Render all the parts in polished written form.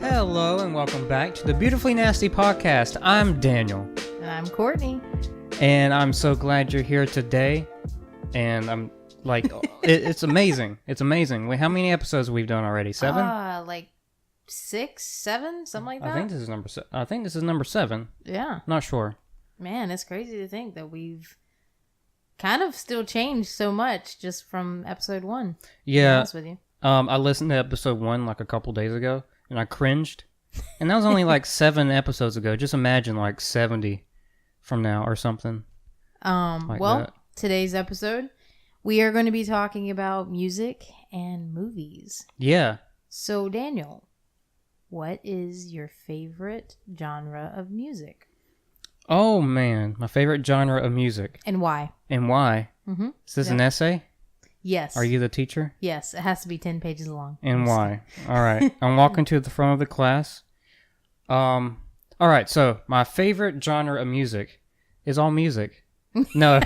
Hello and welcome back to the Beautifully Nasty Podcast. I'm Daniel. And I'm Courtney. And I'm so glad you're here today. And I'm like, it's amazing. It's amazing. Wait, how many episodes we've done already? 7? Like 6, 7, something like that. I think this is number 7. I think this is number 7. Yeah. Not sure. Man, it's crazy to think that we've kind of still changed so much just from episode 1. Yeah. To be honest with you. I listened to episode 1 like a couple days ago, and I cringed. And that was only like 7 episodes ago. Just imagine like 70 from now or something. Today's episode, we are going to be talking about music and movies. Yeah. So, Daniel, what is your favorite genre of music? Oh, man. My favorite genre of music. And why? And why? Mm-hmm. Is this an essay? Yes. Are you the teacher? Yes, it has to be 10 pages long. And why? All right. I'm walking to the front of the class. All right. So my favorite genre of music is all music. No.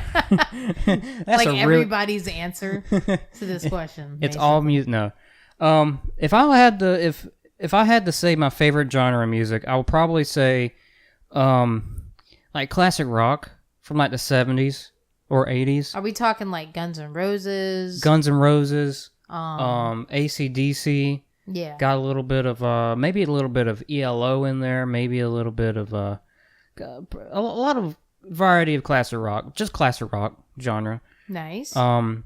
That's like everybody's answer to this question. It's all music. No. If I had to say my favorite genre of music, I would probably say, like classic rock from like the 70s or 80s. Are we talking like Guns N' Roses? Guns N' Roses. AC/DC. Yeah. Got a little bit of maybe a little bit of ELO in there, maybe a little bit of a lot of variety of classic rock, just classic rock genre. Nice. I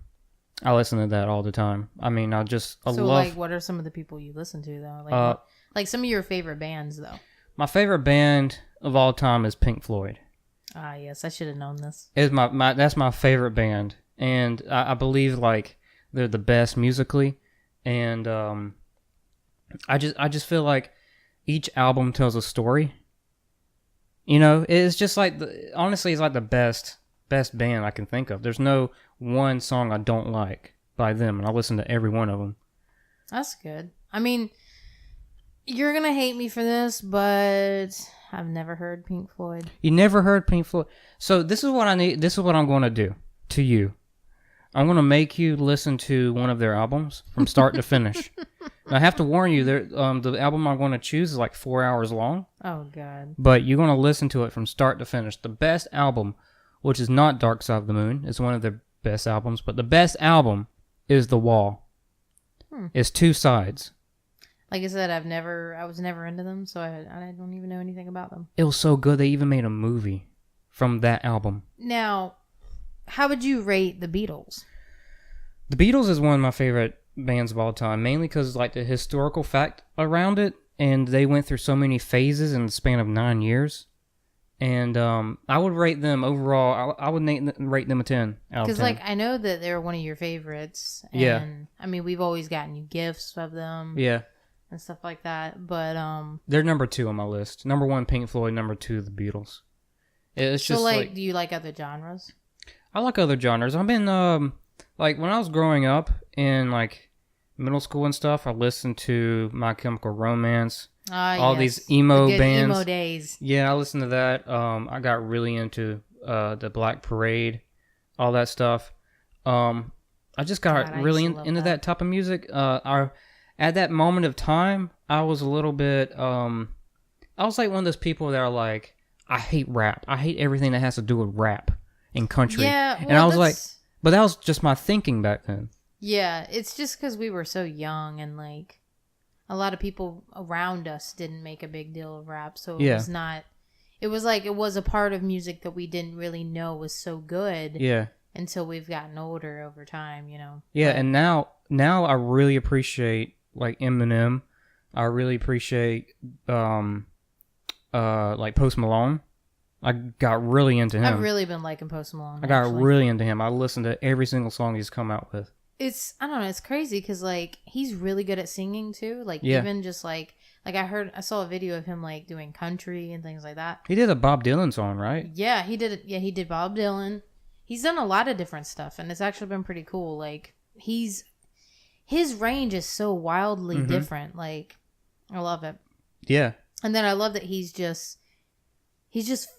listen to that all the time. I mean, I love. Like, what are some of the people you listen to though? Like some of your favorite bands though. My favorite band of all time is Pink Floyd. Ah, yes, I should have known this. That's my favorite band, and I believe like they're the best musically, and I just feel like each album tells a story. You know, it's just like honestly, it's like the best band I can think of. There's no one song I don't like by them, and I listen to every one of them. That's good. I mean, you're gonna hate me for this, but I've never heard Pink Floyd. You never heard Pink Floyd? So this is what I need. This is what I'm going to do to you. I'm going to make you listen to one of their albums from start to finish. Now, I have to warn you, the album I'm going to choose is like 4 hours long. Oh, God. But you're going to listen to it from start to finish. The best album, which is not Dark Side of the Moon, is one of their best albums, but the best album is The Wall. It's 2 sides. Like I said, I was never into them, so I don't even know anything about them. It was so good, they even made a movie from that album. Now, how would you rate the Beatles? The Beatles is one of my favorite bands of all time, mainly because like the historical fact around it, and they went through so many phases in the span of 9 years. And I would rate them overall. I would rate them a 10 out of 10. Because like I know that they're one of your favorites. And, yeah. I mean, we've always gotten you gifts of them. Yeah. And stuff like that, but they're number 2 on my list. Number 1, Pink Floyd. Number 2, the Beatles. It's just like, do you like other genres? I like other genres. I've been like when I was growing up in like middle school and stuff, I listened to My Chemical Romance. All these emo bands. Emo days. Yeah, I listened to that. I got really into the Black Parade, all that stuff. I just got really into that type of music. At that moment of time, I was a little bit, I was like one of those people that are like, I hate rap. I hate everything that has to do with rap and country. Yeah, well, and I was like, but that was just my thinking back then. Yeah, it's just because we were so young and like a lot of people around us didn't make a big deal of rap. So it was not, it was like, it was a part of music that we didn't really know was so good. Yeah. Until we've gotten older over time, you know. Yeah, and now I really appreciate like Eminem. I really appreciate like Post Malone. I got really into him. I've really been liking Post Malone. I got really into him. I listened to every single song he's come out with. I don't know, it's crazy because like he's really good at singing too. Like even just like I saw a video of him like doing country and things like that. He did a Bob Dylan song, right? Yeah, he did it. Yeah, he did Bob Dylan. He's done a lot of different stuff, and it's actually been pretty cool. Like his range is so wildly different. Like I love it. Yeah. And then I love that he's just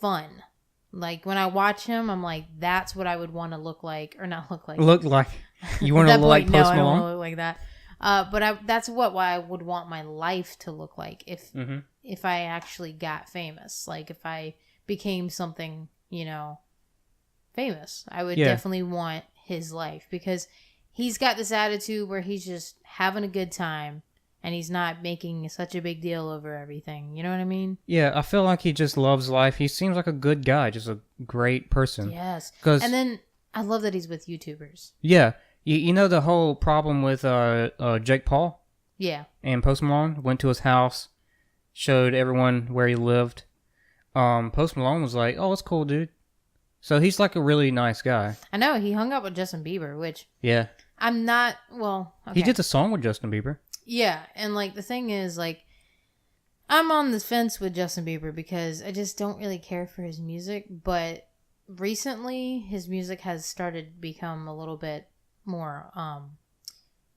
fun. Like when I watch him, I'm like, that's what I would want to look like, or not look like. Look like you want to look like Post Malone? I don't want to look like that. That's why I would want my life to look like Mm-hmm. if I actually got famous. Like if I became something, famous, I would definitely want his life, because he's got this attitude where he's just having a good time and he's not making such a big deal over everything. You know what I mean? Yeah, I feel like he just loves life. He seems like a good guy, just a great person. Yes. 'Cause, and then I love that he's with YouTubers. yeah, you know the whole problem with Jake Paul Yeah. and Post Malone? Went to his house, showed everyone where he lived. Post Malone was like, "Oh, it's cool, dude." So he's like a really nice guy. I know he hung out with Justin Bieber, which Yeah. I'm not. Well, okay. He did a song with Justin Bieber. Yeah, and like the thing is, like, I'm on the fence with Justin Bieber because I just don't really care for his music. But recently, his music has started to become a little bit more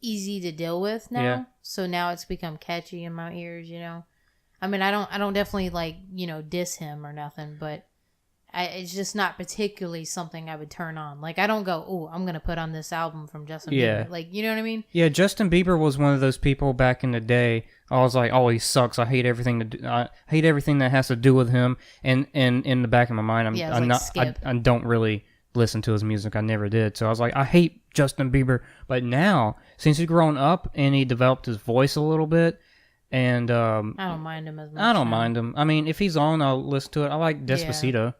easy to deal with now. Yeah. So now it's become catchy in my ears. I mean, I don't definitely like diss him or nothing, but it's just not particularly something I would turn on. Like, I don't go, "Oh, I'm gonna put on this album from Justin Bieber." Like, you know what I mean? Yeah, Justin Bieber was one of those people back in the day. I was like, "Oh, he sucks. I hate everything I hate everything that has to do with him." And in the back of my mind, I don't really listen to his music. I never did. So I was like, I hate Justin Bieber. But now, since he's grown up and he developed his voice a little bit, and I don't mind him as much. I don't mind him. I mean, if he's on, I'll listen to it. I like Despacito.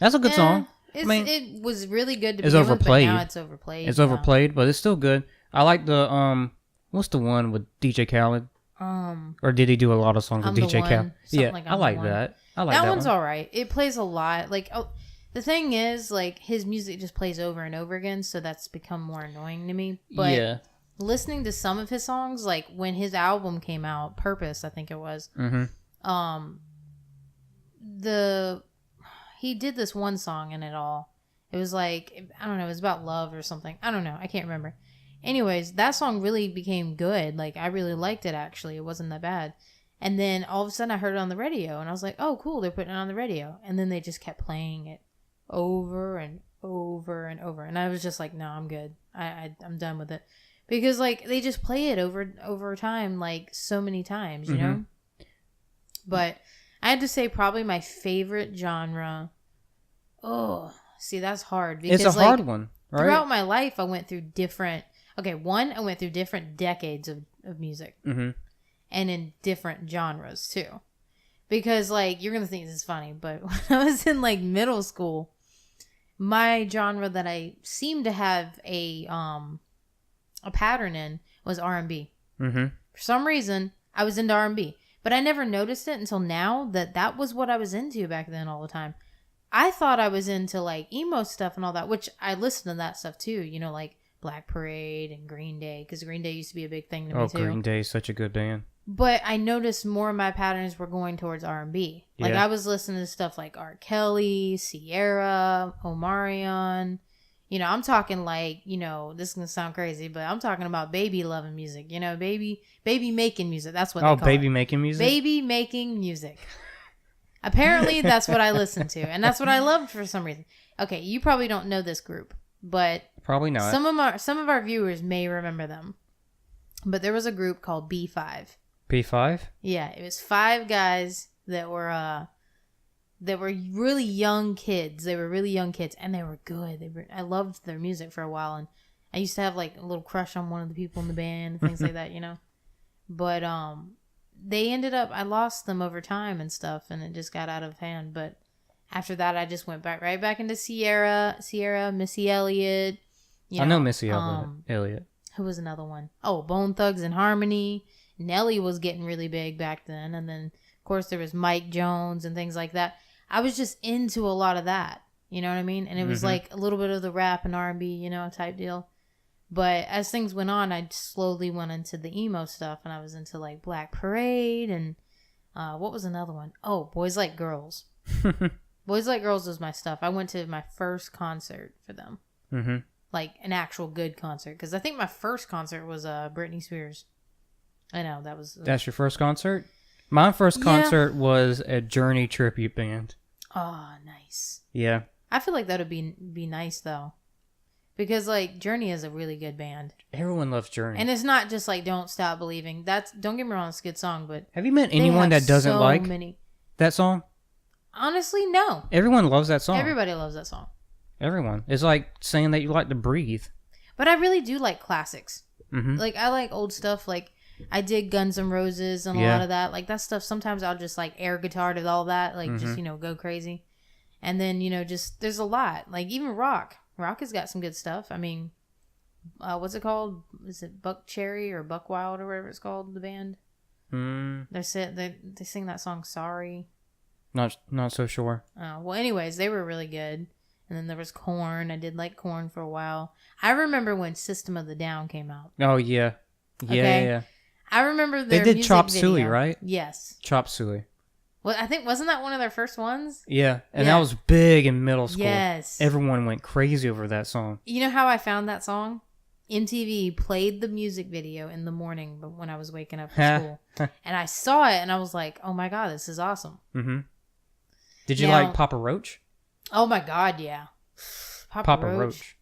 That's a good song. It was really good to it's begin overplayed. with, but now it's overplayed. It's overplayed, but it's still good. I like the what's the one with DJ Khaled? Or did he do a lot of songs with DJ Khaled? Yeah, I like that. I like that one's one. all right. It plays a lot. Like, the thing is, like, his music just plays over and over again, so that's become more annoying to me. But listening to some of his songs, like when his album came out, Purpose, I think it was. Mm-hmm. He did this one song in it all. It was like, I don't know, it was about love or something. I don't know. I can't remember. Anyways, that song really became good. Like, I really liked it, actually. It wasn't that bad. And then all of a sudden I heard it on the radio and I was like, "Oh, cool, they're putting it on the radio." And then they just kept playing it over and over and over. And I was just like, "No, I'm good. I'm done with it." Because, like, they just play it over time, like, so many times, you know? But I had to say probably my favorite genre. Oh, see, that's hard. Because, it's a hard one, right? Throughout my life, I went through different... Okay, I went through different decades of music. Mm-hmm. And in different genres, too. Because, like, you're going to think this is funny, but when I was in, like, middle school, my genre that I seemed to have a pattern in was R&B. Mm-hmm. For some reason, I was into R&B. But I never noticed it until now that was what I was into back then all the time. I thought I was into, like, emo stuff and all that, which I listened to that stuff too, like Black Parade and Green Day, because Green Day used to be a big thing to me too. Oh, Green Day is such a good band. But I noticed more of my patterns were going towards R&B. Like, I was listening to stuff like R. Kelly, Sierra, Omarion. I'm talking like, this is going to sound crazy, but I'm talking about baby loving music, baby making music. That's what they call it. Oh, baby making music? Baby making music. Apparently, that's what I listened to, and that's what I loved for some reason. Okay, you probably don't know this group, but probably not. Some of our viewers may remember them. But there was a group called B5. B5? Yeah, it was 5 guys that were really young kids. They were really young kids, and they were good. I loved their music for a while, and I used to have, like, a little crush on one of the people in the band, things like that, But they ended up, I lost them over time and stuff, and it just got out of hand. But after that, I just went right back into Sierra, Missy Elliott. I know Missy Elliott. Who was another one? Oh, Bone Thugs and Harmony. Nelly was getting really big back then, and then of course there was Mike Jones and things like that. I was just into a lot of that, you know what I mean? And it was like a little bit of the rap and R&B, type deal. But as things went on, I slowly went into the emo stuff, and I was into like Black Parade and what was another one? Oh, Boys Like Girls. Boys Like Girls was my stuff. I went to my first concert for them. Mm-hmm. Like an actual good concert, because I think my first concert was Britney Spears. I know that was. That's your first concert? My first concert was a Journey tribute band. Oh, nice. Yeah. I feel like that would be nice though, Because like Journey is a really good band. Everyone loves Journey. And it's not just like Don't Stop Believing. Don't get me wrong, it's a good song, but have you met anyone that doesn't like that song? Honestly, no. Everyone loves that song. Everybody loves that song. Everyone. It's like saying that you like to breathe. But I really do like classics. Mm-hmm. Like I like old stuff. Like I dig Guns N' Roses and a lot of that. Like that stuff. Sometimes I'll just like air guitar to all that. Like just go crazy. And then just there's a lot. Like even rock. Rock has got some good stuff. I mean, what's it called? Is it Buck Cherry or Buck Wild or whatever it's called? The band. They sing that song "Sorry." Not so sure. Well, anyways, they were really good. And then there was Korn. I did like Korn for a while. I remember when System of the Down came out. Oh yeah, yeah. I remember their they did music Chop video. Suey, right? Yes. Chop Suey. Well, I think wasn't that one of their first ones? Yeah, and that was big in middle school. Yes. Everyone went crazy over that song. You know how I found that song? MTV played the music video in the morning when I was waking up for school. And I saw it and I was like, oh my God, this is awesome. Mm-hmm. Did you like Papa Roach? Oh my God, yeah. Papa Roach.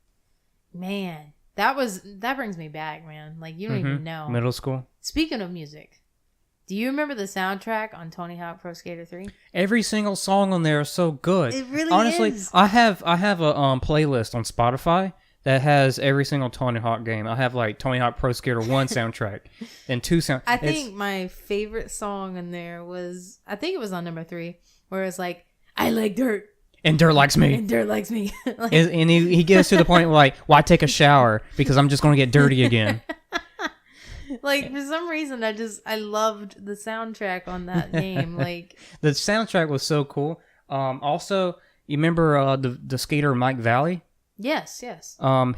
Man, that brings me back, man. Like you don't even know. Middle school. Speaking of music, do you remember the soundtrack on Tony Hawk Pro Skater 3? Every single song on there is so good. It really Honestly, is. I have a playlist on Spotify that has every single Tony Hawk game. I have like Tony Hawk Pro Skater 1 soundtrack and 2 sound. I think my favorite song in there was, I think it was on number 3, where it's like, I like dirt. And dirt likes me. And dirt likes me. Like, and he gets to the point where like, why take a shower? Because I'm just going to get dirty again. Like, for some reason, I loved the soundtrack on that game. Like, the soundtrack was so cool. Also, you remember the skater Mike Valley? Yes.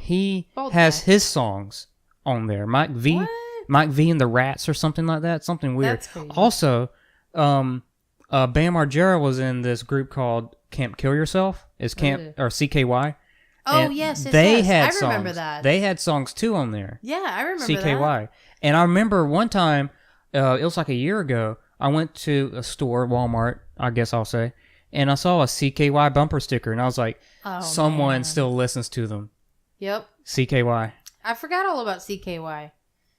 He Bald has guy. his songs on there. Mike V. What? Mike V and the Rats or something like that. Something weird. That's crazy. Also, Bam Margera was in this group called Camp Kill Yourself. It's Camp or CKY. Oh, And yes. they had I songs. remember that. They had songs too on there. Yeah, I remember CKY. that. And I remember one time, it was like a year ago, I went to a store, Walmart, I guess I'll say, and I saw a CKY bumper sticker, and I was like, someone still listens to them. Yep. CKY. I forgot all about CKY.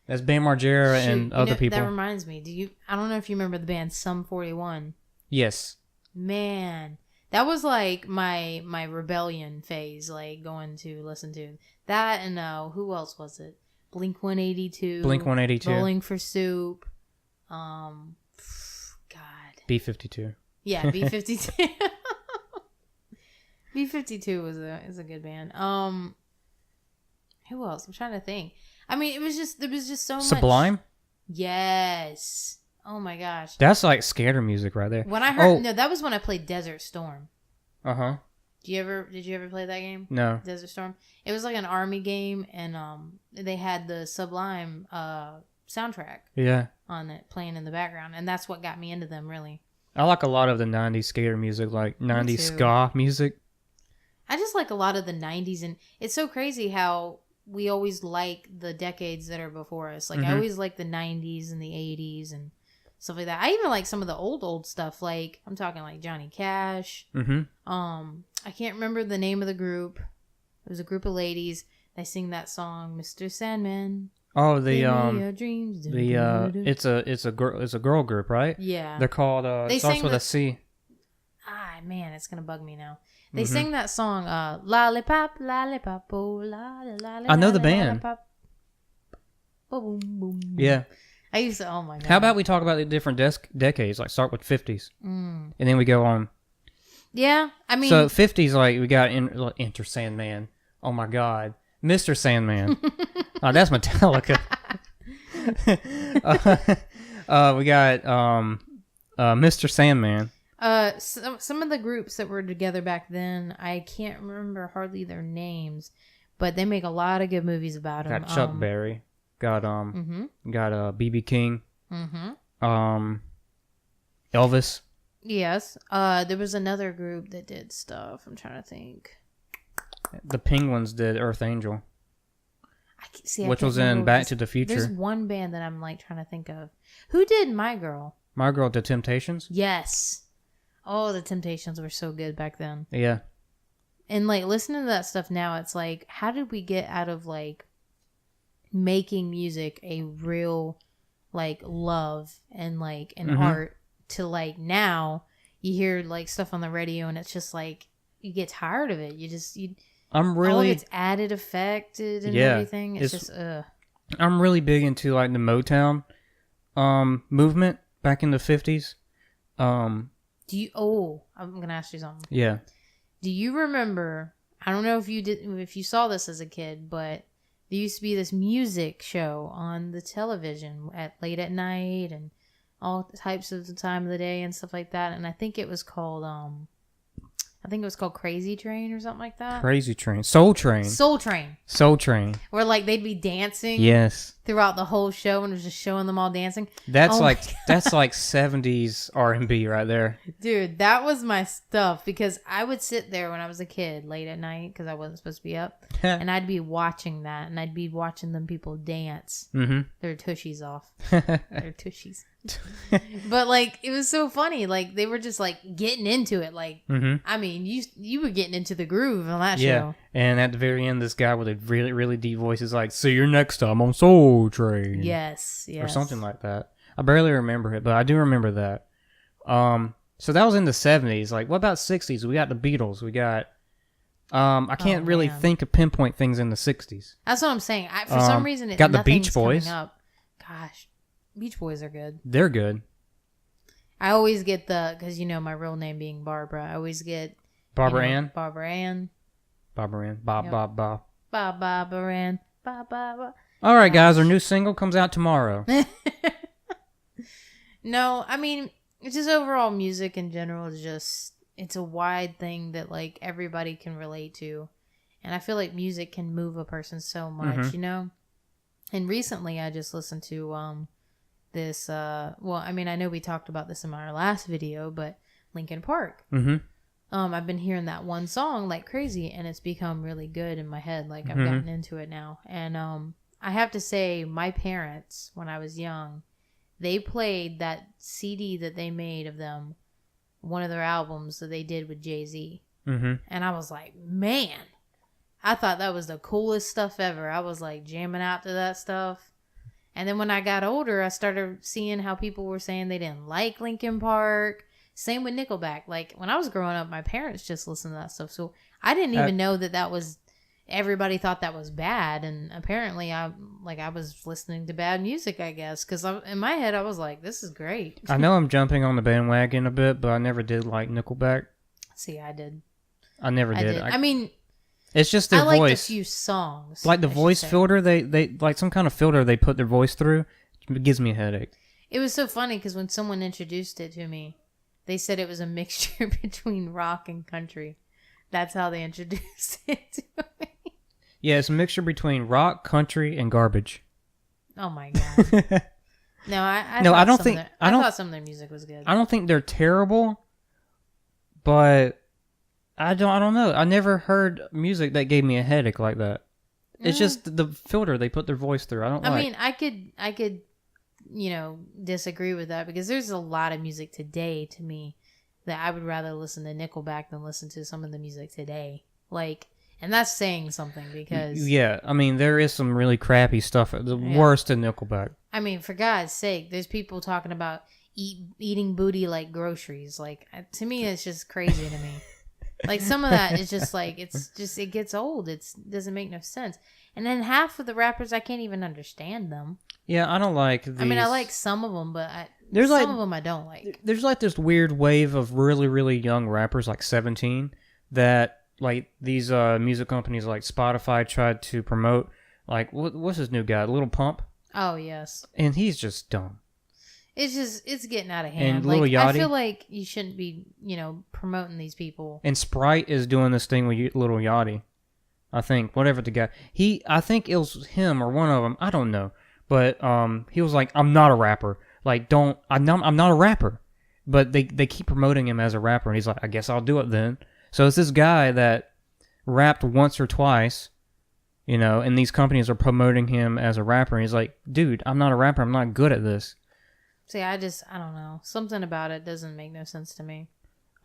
That's Bam Margera and other people. That reminds me. I don't know if you remember the band Sum 41. Yes. Man, that was like my rebellion phase, like going to listen to that. And who else was it? Blink 182. Blink 182. Bowling for Soup. God. B-52. Yeah, B-52. B-52 is a good band. Who else? I'm trying to think. I mean, there was just so much. Sublime? Yes. Oh my gosh. That's like scatter music right there. When I heard no, that was when I played Desert Storm. Uh-huh. Did you ever play that game? No. Desert Storm. It was like an army game, and they had the Sublime soundtrack. Yeah. On it playing in the background, and that's what got me into them. Really. I like a lot of the 90s skater music, like 90s ska music. I just like a lot of the 90s, and it's so crazy how we always like the decades that are before us. Like I always like the 90s and the 80s and stuff like that. I even like some of the old stuff. Like I'm talking like Johnny Cash. I can't remember the name of the group. It was a group of ladies. They sing that song, Mr. Sandman. Oh, your dreams. It's a girl group, right? Yeah. They're called it starts with a C. Ah, man, it's gonna bug me now. They sing that song, Lollipop, Lollipop, oh, lollipop. I know the band. Boom, boom. Yeah. I used to, oh my God. How about we talk about the different decades, like start with 50s. And then we go on. Yeah, I mean. So 50s, like we got Enter Sandman. Oh my God. Mr. Sandman. That's Metallica. We got Mr. Sandman. Some of the groups that were together back then, I can't remember hardly their names, but they make a lot of good movies about them. Got Chuck Berry. Got BB King. Elvis. Yes. There was another group that did stuff. I'm trying to think. The Penguins did Earth Angel. Which I was in Back to the Future. There's one band that I'm like trying to think of. Who did My Girl? My Girl, The Temptations? Yes. Oh, the Temptations were so good back then. Yeah. And like listening to that stuff now, it's like, how did we get out of like making music a real like love and like an art to like now you hear like stuff on the radio and it's just like you get tired of it. I'm all of really it's added affected and everything. It's just I'm really big into like the Motown movement back in the 50s. I'm gonna ask you something. Yeah. Do you remember, I don't know if you saw this as a kid, but there used to be this music show on the television at late at night and all types of the time of the day and stuff like that. And I think it was called Crazy Train or something like that. Crazy Train. Soul Train. Soul Train. Soul Train. Where like they'd be dancing. Yes. Throughout the whole show and it was just showing them all dancing. That's like 70s R&B right there. Dude, that was my stuff because I would sit there when I was a kid late at night because I wasn't supposed to be up and I'd be watching that and I'd be watching them people dance their tushies off. Their tushies. But like it was so funny, like they were just like getting into it, like I mean you were getting into the groove on that show. And at the very end this guy with a really really deep voice is like, see you next time on Soul Train. Yes or something like that. I barely remember it, but I do remember that. So that was in the 70s. Like what about 60s? We got the Beatles, we got I can't really think of pinpoint things in the 60s. That's what I'm saying. For some reason got the Beach Boys up. Gosh, Beach Boys are good. They're good. I always get because my real name being Barbara. I always get Barbara Ann. Barbara Ann. Barbara Ann. Bob. Barbara Ann. Ba. All right, guys. Our new single comes out tomorrow. No, I mean, it's just overall music in general is just it's a wide thing that like everybody can relate to, and I feel like music can move a person so much, And recently, I just listened to this I mean I know we talked about this in our last video, but Linkin Park. I've been hearing that one song like crazy and it's become really good in my head, like I've gotten into it now. And I have to say my parents when I was young, they played that CD that they made of them, one of their albums that they did with Jay-Z. And I was like, man, I thought that was the coolest stuff ever. I was like jamming out to that stuff. And then when I got older, I started seeing how people were saying they didn't like Linkin Park. Same with Nickelback. Like when I was growing up, my parents just listened to that stuff. So I didn't even know that was, everybody thought that was bad. And apparently I was listening to bad music, I guess. Because in my head, I was like, this is great. I know I'm jumping on the bandwagon a bit, but I never did like Nickelback. See, I did. I never did. I mean... It's just their voice. I liked a few songs. Like the voice filter, they like some kind of filter they put their voice through. It gives me a headache. It was so funny because when someone introduced it to me, they said it was a mixture between rock and country. That's how they introduced it to me. Yeah, it's a mixture between rock, country, and garbage. Oh my god. No, I thought some of their music was good. I don't think they're terrible, but I don't know. I never heard music that gave me a headache like that. It's just the filter they put their voice through. I mean, I could, disagree with that because there's a lot of music today to me that I would rather listen to Nickelback than listen to some of the music today. Like, and that's saying something because I mean, there is some really crappy stuff. The worst in Nickelback. I mean, for God's sake, there's people talking about eating booty like groceries. Like, to me, it's just crazy to me. Like some of that is just like it gets old. It doesn't make no sense. And then half of the rappers I can't even understand them. Yeah, I don't like these. I mean, I like some of them, but some of them I don't like. There's like this weird wave of really really young rappers like 17 that like these music companies like Spotify tried to promote. Like what's his new guy, Lil Pump? Oh yes. And he's just dumb. It's getting out of hand. And Lil Yachty, I feel like you shouldn't be, promoting these people. And Sprite is doing this thing with Lil Yachty. I think whatever the guy, I think it was him or one of them. I don't know, but he was like, "I'm not a rapper. Like, I'm not a rapper." But they keep promoting him as a rapper, and he's like, "I guess I'll do it then." So it's this guy that rapped once or twice, and these companies are promoting him as a rapper. And he's like, "Dude, I'm not a rapper. I'm not good at this." See, I don't know. Something about it doesn't make no sense to me.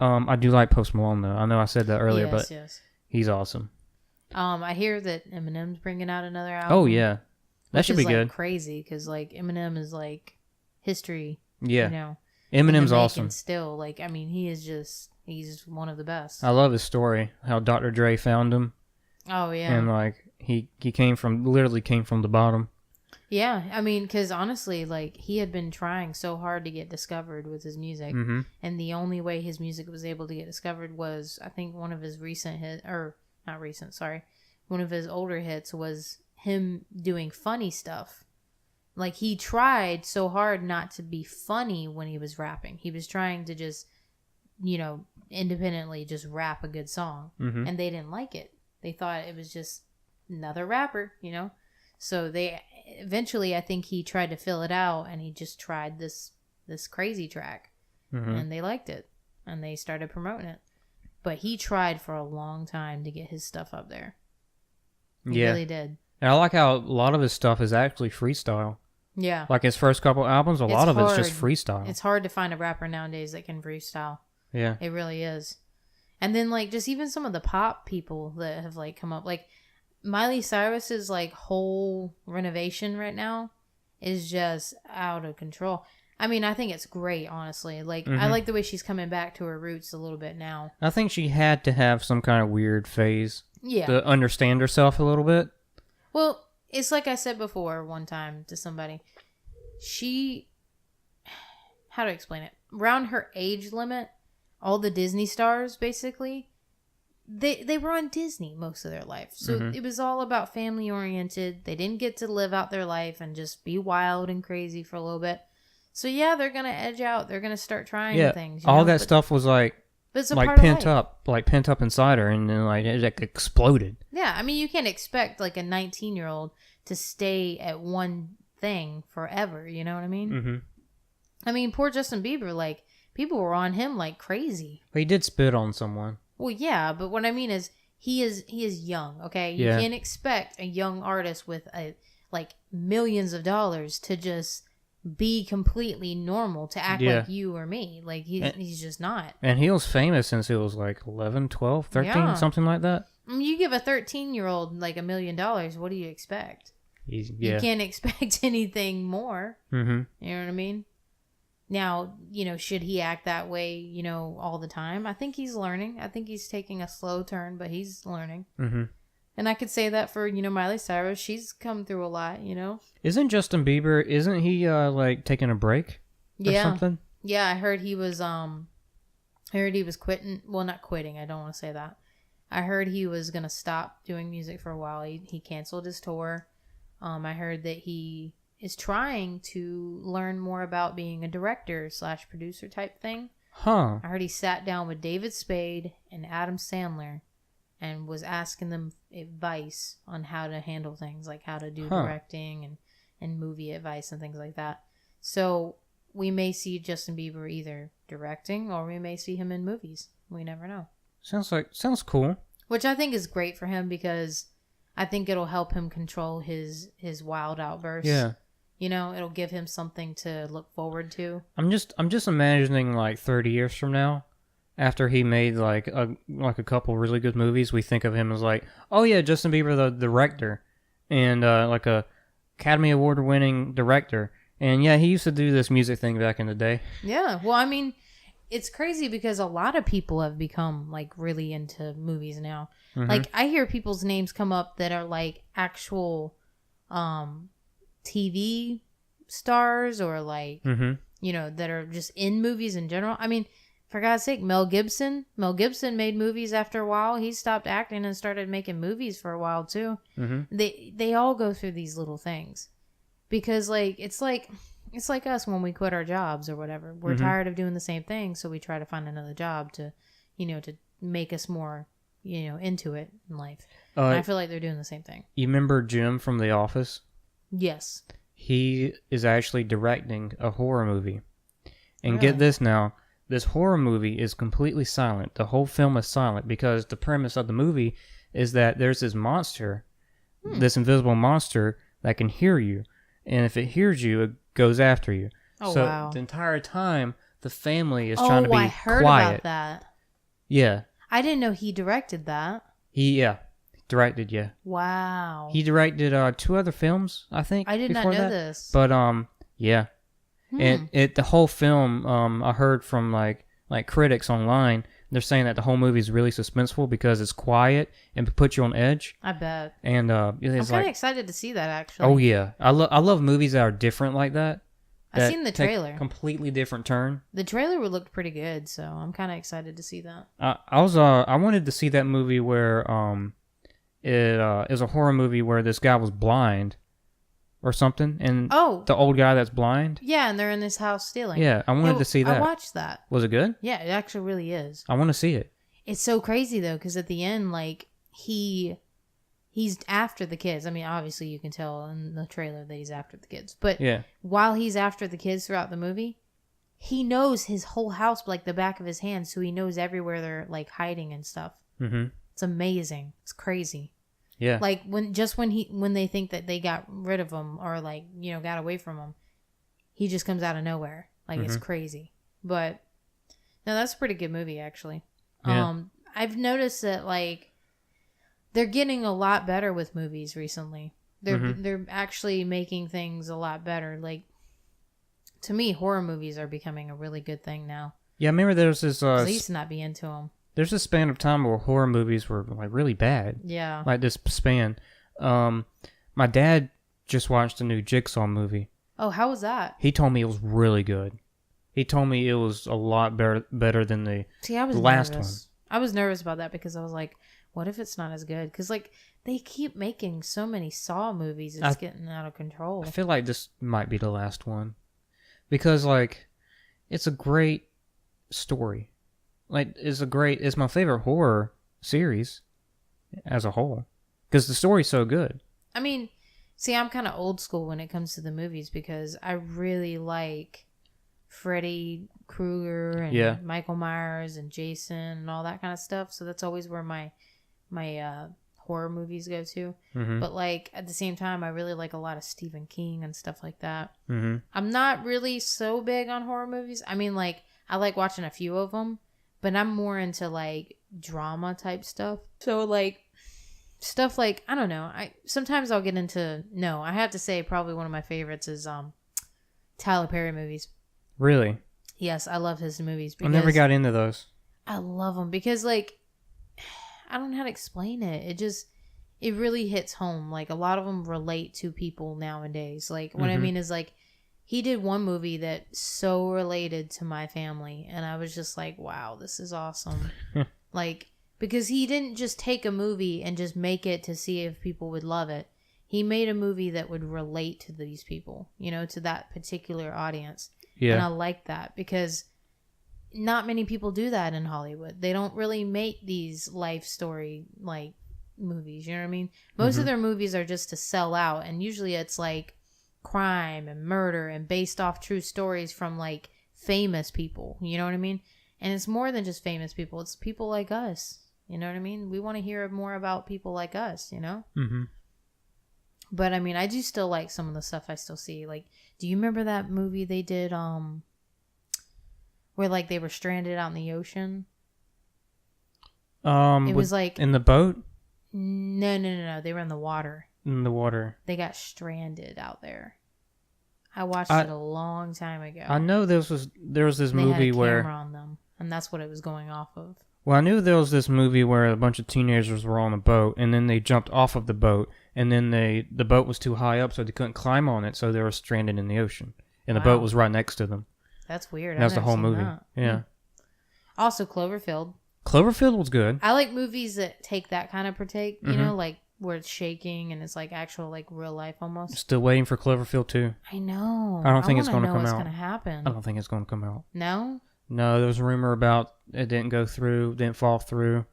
I do like Post Malone, though. I know I said that earlier, but He's awesome. I hear that Eminem's bringing out another album. Oh yeah, that should be good. Crazy because like Eminem is like history. Yeah, you know, Eminem's awesome. Still, like I mean, he's one of the best. I love his story. How Dr. Dre found him. Oh yeah, and like he literally came from the bottom. Yeah, I mean, because honestly, like he had been trying so hard to get discovered with his music, and the only way his music was able to get discovered was, I think, one of his one of his older hits was him doing funny stuff. Like he tried so hard not to be funny when he was rapping. He was trying to just, independently just rap a good song, and they didn't like it. They thought it was just another rapper, So they eventually, I think he tried to fill it out, and he just tried this crazy track, and they liked it, and they started promoting it. But he tried for a long time to get his stuff up there. He really did. And I like how a lot of his stuff is actually freestyle. Yeah. Like his first couple albums, a lot of it's just freestyle. It's hard to find a rapper nowadays that can freestyle. Yeah. It really is. And then like just even some of the pop people that have like come up, like Miley Cyrus's like whole renovation right now is just out of control. I mean, I think it's great, honestly. Like I like the way she's coming back to her roots a little bit now. I think she had to have some kind of weird phase to understand herself a little bit. Well, it's like I said before one time to somebody. How to explain it? Around her age limit, all the Disney stars basically, they were on Disney most of their life. So it was all about family oriented. They didn't get to live out their life and just be wild and crazy for a little bit. So yeah, they're going to edge out. They're going to start trying things. All that stuff was like pent up inside her, and then like it like exploded. Yeah, I mean, you can't expect like a 19-year-old to stay at one thing forever. You know what I mean? Mm-hmm. I mean, poor Justin Bieber, like people were on him like crazy. But he did spit on someone. Well, yeah, but what I mean is he is young. Okay, you can't expect a young artist with like millions of dollars to just be completely normal, to act like you or me. Like he's just not. And he was famous since he was like 11, 12, 13, something like that. You give a 13-year-old like $1 million, what do you expect? You can't expect anything more. Mm-hmm. You know what I mean? Now, should he act that way, all the time? I think he's learning. I think he's taking a slow turn, but he's learning. Mm-hmm. And I could say that for, Miley Cyrus. She's come through a lot, Isn't Justin Bieber, isn't he, like, taking a break or something? Yeah, I heard he was quitting. Well, not quitting. I don't want to say that. I heard he was going to stop doing music for a while. He canceled his tour. I heard that he is trying to learn more about being a director / producer type thing. Huh. I heard he sat down with David Spade and Adam Sandler and was asking them advice on how to handle things, like how to do directing and movie advice and things like that. So we may see Justin Bieber either directing or we may see him in movies. We never know. Sounds cool. Which I think is great for him because I think it'll help him control his wild outbursts. Yeah. It'll give him something to look forward to. I'm just imagining like 30 years from now, after he made like a couple really good movies, we think of him as like, oh yeah, Justin Bieber, the director, and like a Academy Award winning director. And yeah, he used to do this music thing back in the day. Yeah. Well, I mean, it's crazy because a lot of people have become like really into movies now. Mm-hmm. Like I hear people's names come up that are like actual TV stars or like, that are just in movies in general. I mean, for God's sake, Mel Gibson made movies after a while. He stopped acting and started making movies for a while too. Mm-hmm. They all go through these little things because like, it's like us when we quit our jobs or whatever. We're tired of doing the same thing. So we try to find another job to make us more, into it in life. And I feel like they're doing the same thing. You remember Jim from The Office? Yes. He is actually directing a horror movie. And get this now, this horror movie is completely silent. The whole film is silent because the premise of the movie is that there's this monster, this invisible monster that can hear you. And if it hears you, it goes after you. Oh, so wow. The entire time, the family is trying to be quiet. I heard about that. Yeah. I didn't know he directed that. He directed. Yeah, Wow. he directed 2 other films, I think. I did not before know that. this. But yeah, and the whole film, I heard from like critics online. They're saying that the whole movie is really suspenseful because it's quiet and puts you on edge. I bet. And I'm it's kind of like, excited to see that, actually. oh yeah, I love movies that are different like that. I've seen the take trailer. Completely different turn. The trailer looked pretty good, so I'm kind of excited to see that. I wanted to see that movie where it is a horror movie where this guy was blind or something, and the old guy that's blind. Yeah, and they're in this house stealing. Yeah, I wanted to see that. I watched that. Was it good? Yeah, it actually really is. I want to see it. It's so crazy though, because at the end, like he's after the kids. I mean, obviously you can tell in the trailer that he's after the kids, but yeah, while he's after the kids throughout the movie, he knows his whole house like the back of his hand, so he knows everywhere they're like hiding and stuff. Mm-hmm. It's amazing. It's crazy. Yeah. Like when they think that they got rid of him or like, you know, got away from him, he just comes out of nowhere. Like it's crazy. But no, that's a pretty good movie actually. Yeah. I've noticed that like they're getting a lot better with movies recently. They're actually making things a lot better. Like to me, horror movies are becoming a really good thing now. Yeah, I remember there's this I used to not be into them. There's a span of time where horror movies were like really bad. Yeah. Like this span. My dad just watched a new Jigsaw movie. Oh, how was that? He told me it was really good. He told me it was a lot better than the last one. I was nervous about that because I was like, what if it's not as good? Because like they keep making so many Saw movies, it's getting out of control. I feel like this might be the last one. Because like it's a great story. Like it's my favorite horror series as a whole because the story's so good. I mean, see, I'm kind of old school when it comes to the movies because I really like Freddy Krueger and Michael Myers and Jason and all that kind of stuff. So that's always where my horror movies go to. Mm-hmm. But like at the same time, I really like a lot of Stephen King and stuff like that. Mm-hmm. I'm not really so big on horror movies. I mean, like I like watching a few of them. But I'm more into like drama type stuff. So like stuff like I don't know. Sometimes I'll get into I have to say probably one of my favorites is Tyler Perry movies. Really? Yes, I love his movies. I never got into those. I love them because like I don't know how to explain it. It really hits home. Like a lot of them relate to people nowadays. Like what I mean is like. He did one movie that so related to my family, and I was just like, wow, this is awesome. Like, because he didn't just take a movie and just make it to see if people would love it. He made a movie that would relate to these people, you know, to that particular audience. Yeah. And I like that because not many people do that in Hollywood. They don't really make these life story, like, movies, you know what I mean? Most of their movies are just to sell out, and usually it's like, crime and murder and based off true stories from like famous people, you know what I mean? And it's more than just famous people, it's people like us, you know what I mean? We want to hear more about people like us, you know? But I mean, I do still like some of the stuff I still see. Like, do you remember that movie they did where like they were stranded out in the ocean? It was like in the boat? No, they were in the water. In the water. They got stranded out there. I watched it a long time ago. I know there was this movie where on them, and that's what it was going off of. Well, I knew there was this movie where a bunch of teenagers were on a boat, and then they jumped off of the boat, and then the boat was too high up, so they couldn't climb on it, so they were stranded in the ocean, and the boat was right next to them. That's weird. And that's the whole movie. That. Yeah. Also, Cloverfield. Cloverfield was good. I like movies that take that kind of partake, you know, like where it's shaking and it's like actual, like real life almost. Still waiting for Cloverfield 2. I know. I don't think it's going to come out. What's going to happen? I don't think it's going to come out. No? No, there was a rumor about it didn't go through, didn't fall through.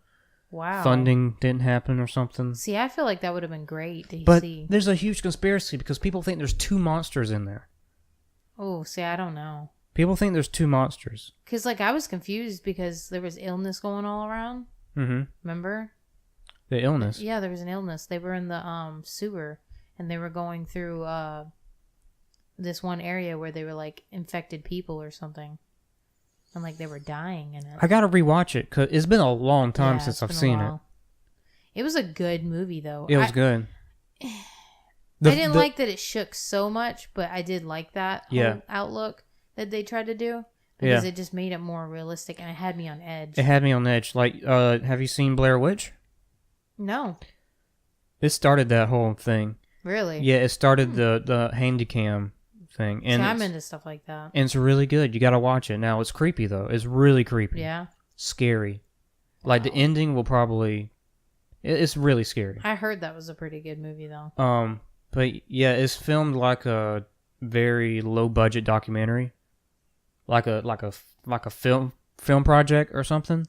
Wow. Funding didn't happen or something. See, I feel like that would have been great to see. But there's a huge conspiracy because people think there's 2 monsters in there. Oh, see, I don't know. People think there's 2 monsters. Because, like, I was confused because there was illness going all around. Mm-hmm. Remember? The illness? Yeah, there was an illness. They were in the sewer, and they were going through this one area where they were, like, infected people or something. And, like, they were dying in it. I gotta rewatch it, because it's been a long time since I've seen it. It was a good movie though. It was good. I didn't like that it shook so much, but I did like that whole outlook that they tried to do because it just made it more realistic and it had me on edge. It had me on edge. Like, have you seen Blair Witch? No. It started that whole thing. Really? Yeah, it started the handycam thing. And I'm into stuff like that. And it's really good. You got to watch it. Now, it's creepy, though. It's really creepy. Yeah. Scary. Wow. Like, the ending will probably... It's really scary. I heard that was a pretty good movie, though. But, yeah, it's filmed like a very low-budget documentary. Like a film project or something.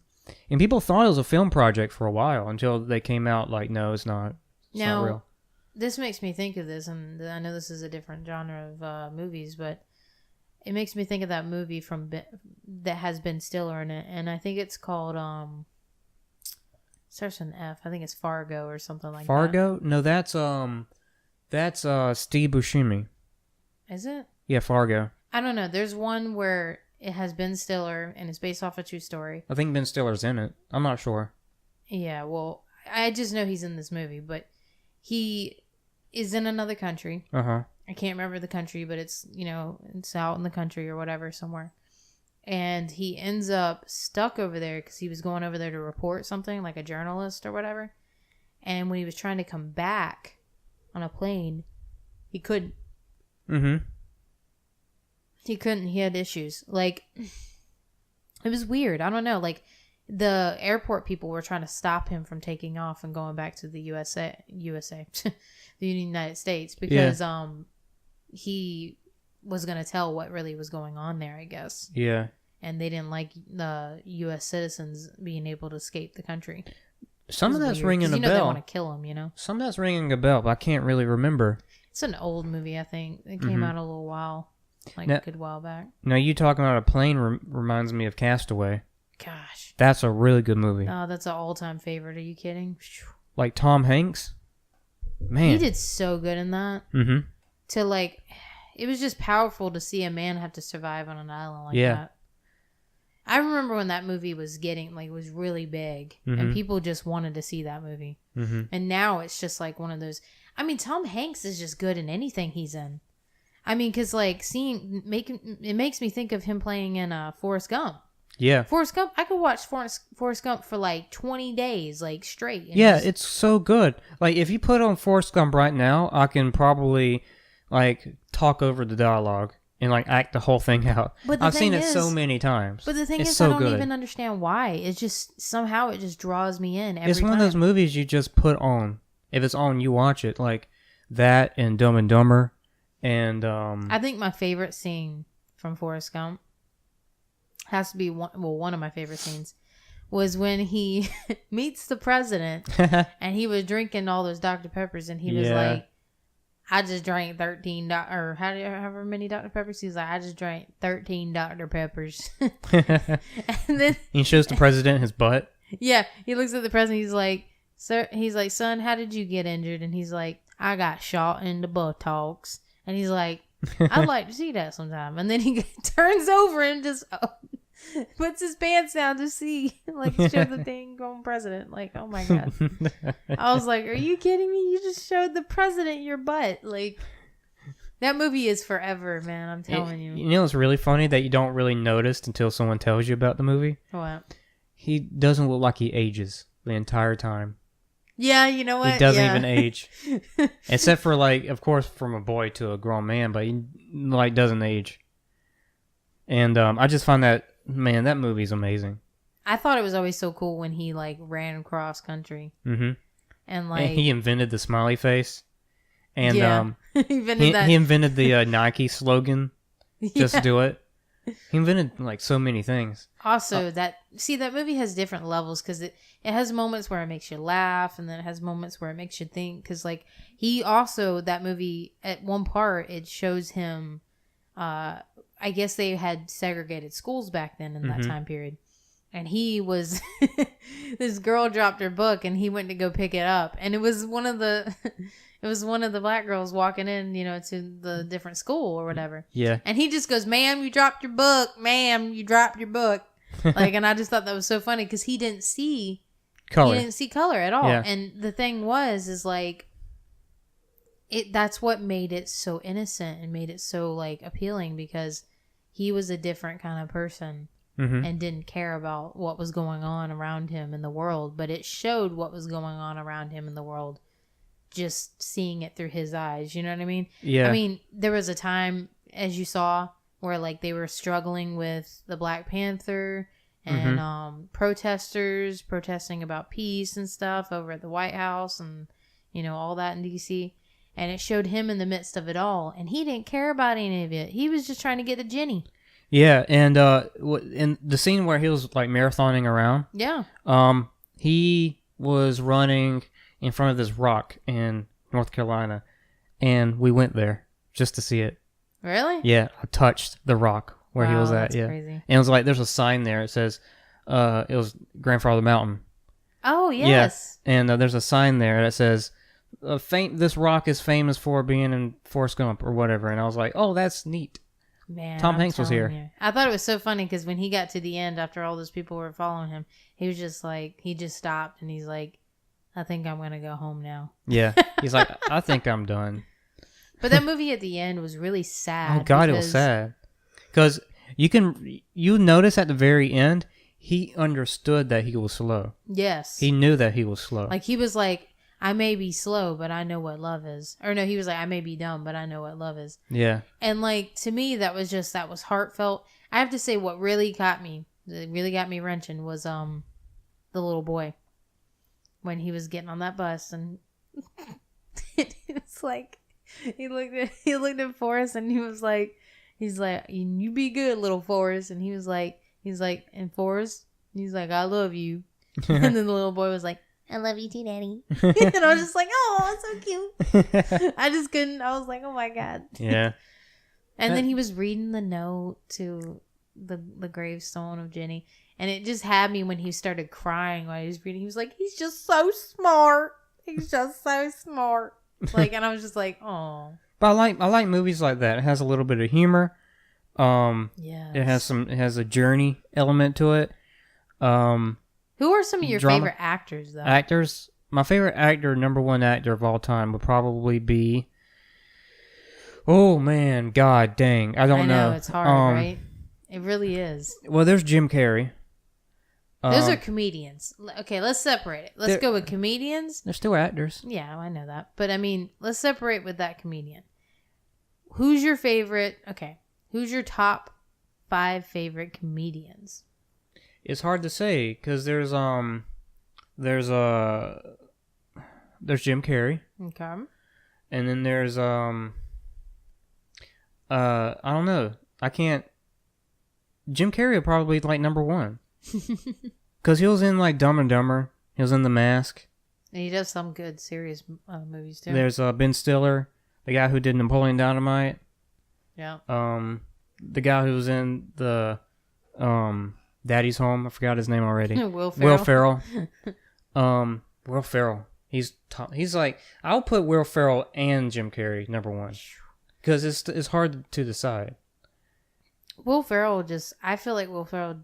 And people thought it was a film project for a while until they came out like, no, it's not. It's not real. This makes me think of this, and I know this is a different genre of movies, but it makes me think of that movie that has Ben Stiller in it, and I think it's called starts with an F. I think it's Fargo or something like that. Fargo? No, that's Steve Buscemi. Is it? Yeah, Fargo. I don't know. There's one where it has Ben Stiller and it's based off a true story. I think Ben Stiller's in it. I'm not sure. Yeah, well, I just know he's in this movie, but he is in another country. Uh-huh. I can't remember the country, but it's, it's out in the country or whatever somewhere. And he ends up stuck over there because he was going over there to report something, like a journalist or whatever. And when he was trying to come back on a plane, he couldn't. Mm-hmm. He couldn't. He had issues. Like, it was weird. I don't know. Like, the airport people were trying to stop him from taking off and going back to the USA, the United States, because he was going to tell what really was going on there, I guess. Yeah. And they didn't like the U.S. citizens being able to escape the country. Some of that's ringing a bell. They want to kill him, Some of that's ringing a bell, but I can't really remember. It's an old movie, I think. It came out a little while, a good while back. Now, you talking about a plane reminds me of Castaway. Gosh. That's a really good movie. Oh, that's an all-time favorite. Are you kidding? Like Tom Hanks? Man. He did so good in that. Mm-hmm. It was just powerful to see a man have to survive on an island like that. I remember when that movie was was really big, and people just wanted to see that movie. Mm-hmm. And now it's just like one of those. I mean, Tom Hanks is just good in anything he's in. I mean, because it makes me think of him playing in Forrest Gump. Yeah. Forrest Gump, I could watch Forrest Gump for like 20 days, like straight. Yeah, it's so good. Like, if you put on Forrest Gump right now, I can probably talk over the dialogue and act the whole thing out. But I've seen it so many times. But the thing is, I don't even understand why. It's just somehow it just draws me in every time. It's one of those movies you just put on. If it's on, you watch it. Like that and Dumb and Dumber, and I think my favorite scene from Forrest Gump has to be one of my favorite scenes was when he meets the president and he was drinking all those Dr. Peppers and he was like, I just drank 13 or however many Dr. Peppers. He's like, I just drank 13 Dr. Peppers. And then he shows the president his butt. Yeah, he looks at the president. He's like, sir. He's like, son, how did you get injured? And he's like, I got shot in the buttocks. And he's like, I'd like to see that sometime. And then he turns over and just puts his pants down to see, show the thing going president. Like, oh my God. I was like, are you kidding me? You just showed the president your butt. Like, that movie is forever, man. I'm telling you. You know what's really funny that you don't really notice until someone tells you about the movie? What? He doesn't look like he ages the entire time. Yeah, you know what? He doesn't even age. Except for, of course, from a boy to a grown man, but he, doesn't age. And I just find that, man, that movie's amazing. I thought it was always so cool when he, ran across country. Mm-hmm. And, he invented the smiley face. And, he invented the Nike slogan, just do it. He invented, so many things. Also, that movie has different levels because it has moments where it makes you laugh and then it has moments where it makes you think. Because, that movie, at one part, it shows him, I guess they had segregated schools back then in that time period. And he was, this girl dropped her book and he went to go pick it up. And it was one of the black girls walking in, to the different school or whatever. Yeah. And he just goes, ma'am, you dropped your book. Ma'am, you dropped your book. And I just thought that was so funny because he didn't see color. He didn't see color at all. Yeah. And the thing is like, that's what made it so innocent and made it so like appealing, because he was a different kind of person and didn't care about what was going on around him in the world, but it showed what was going on around him in the world, just seeing it through his eyes. You know what I mean? Yeah. I mean, there was a time, as you saw, where like they were struggling with the Black Panther and protesters protesting about peace and stuff over at the White House and, you know, all that in DC. And it showed him in the midst of it all. And he didn't care about any of it. He was just trying to get to Jenny. Yeah, and in the scene where he was like marathoning around, he was running in front of this rock in North Carolina, and we went there just to see it. Really? Yeah, I touched the rock where he was at. That's yeah, crazy. And it was like there's a sign there. It says, it was Grandfather Mountain. Oh yes. Yeah, and there's a sign there that says, this rock is famous for being in Forrest Gump or whatever. And I was like, oh, that's neat. Man, Tom Hanks was here. You. I thought it was so funny because when he got to the end, after all those people were following him, he was just like, he just stopped and he's like, I think I'm going to go home now. Yeah. He's like, I think I'm done. But that movie at the end was really sad. Oh, God, it was sad. Because you notice at the very end, he understood that he was slow. Yes. He knew that he was slow. Like, he was like, I may be slow, but I know what love is. Or no, he was like, I may be dumb, but I know what love is. Yeah. And like, to me, that was heartfelt. I have to say, what really got me wrenching was the little boy. When he was getting on that bus and it's like, he looked at Forrest and he's like, you be good, little Forrest. And he was like, and Forrest, he's like, I love you. And then the little boy was like, I love you too, Daddy. And I was just like, oh, so cute. I just couldn't. I was like, oh my God. Yeah. And then he was reading the note to the gravestone of Jenny. And it just had me when he started crying while he was reading. He was like, he's just so smart. He's just so smart. Like, and I was just like, oh. But I like movies like that. It has a little bit of humor. Yeah. It has a journey element to it. Who are some of your drama. favorite actors, though? Actors? My favorite actor, number one actor of all time, would probably be... Oh, man. God dang. I don't know. It's hard, right? It really is. Well, there's Jim Carrey. Those are comedians. Okay, let's separate it. Let's go with comedians. They're still actors. Yeah, I know that. But, I mean, let's separate with that comedian. Who's your favorite... Okay. Who's your top 5 favorite comedians? It's hard to say because there's Jim Carrey. Okay. And then there's I don't know. I can't. Jim Carrey will probably like number 1 because he was in like Dumb and Dumber. He was in The Mask. And he does some good serious movies too. There's Ben Stiller, the guy who did Napoleon Dynamite. Yeah. The guy who was in the Daddy's Home. I forgot his name already. Will Ferrell. Will Ferrell. He's like, I'll put Will Ferrell and Jim Carrey number 1 because it's hard to decide. Will Ferrell I feel like Will Ferrell,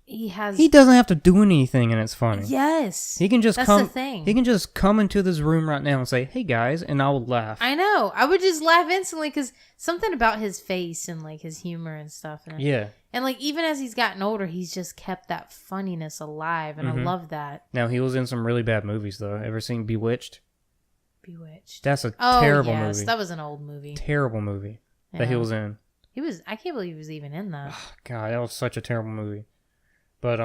he doesn't have to do anything and it's funny. Yes. He can just That's come. the thing. He can just come into this room right now and say, "Hey guys," and I will laugh. I know. I would just laugh instantly because something about his face and like his humor and stuff. Yeah. And like even as he's gotten older, he's just kept that funniness alive, and I love that. Now he was in some really bad movies though. Ever seen Bewitched? Bewitched. That's a terrible yes, movie. That was an old movie. Terrible movie that he was in. I can't believe he was even in that. Oh, God, that was such a terrible movie. But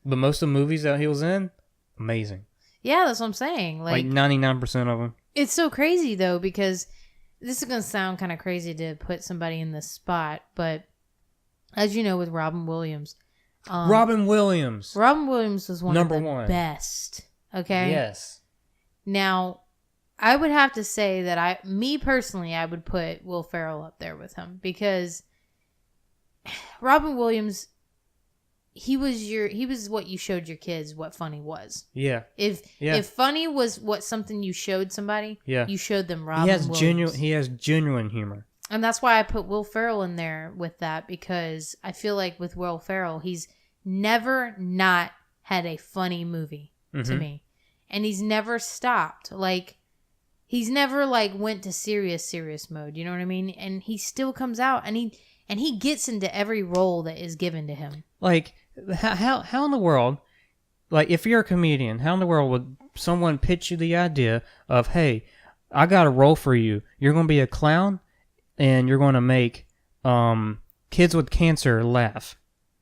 most of the movies that he was in, amazing. Yeah, that's what I'm saying. Like 99% of them. It's so crazy though because this is gonna sound kind of crazy to put somebody in this spot, but as you know, with Robin Williams, Robin Williams was one number of the 1 best. Okay. Yes. Now, I would have to say that I would put Will Ferrell up there with him because Robin Williams, he was what you showed your kids what funny was. Yeah. If funny was what something you showed somebody, you showed them Robin Williams. He has genuine humor. And that's why I put Will Ferrell in there with that because I feel like with Will Ferrell, he's never not had a funny movie. to me. And he's never stopped. Like, he's never, like, went to serious mode. You know what I mean? And he still comes out, and he gets into every role that is given to him. Like, how in the world, like, if you're a comedian, how in the world would someone pitch you the idea of, hey, I got a role for you. You're going to be a clown, and you're going to make kids with cancer laugh.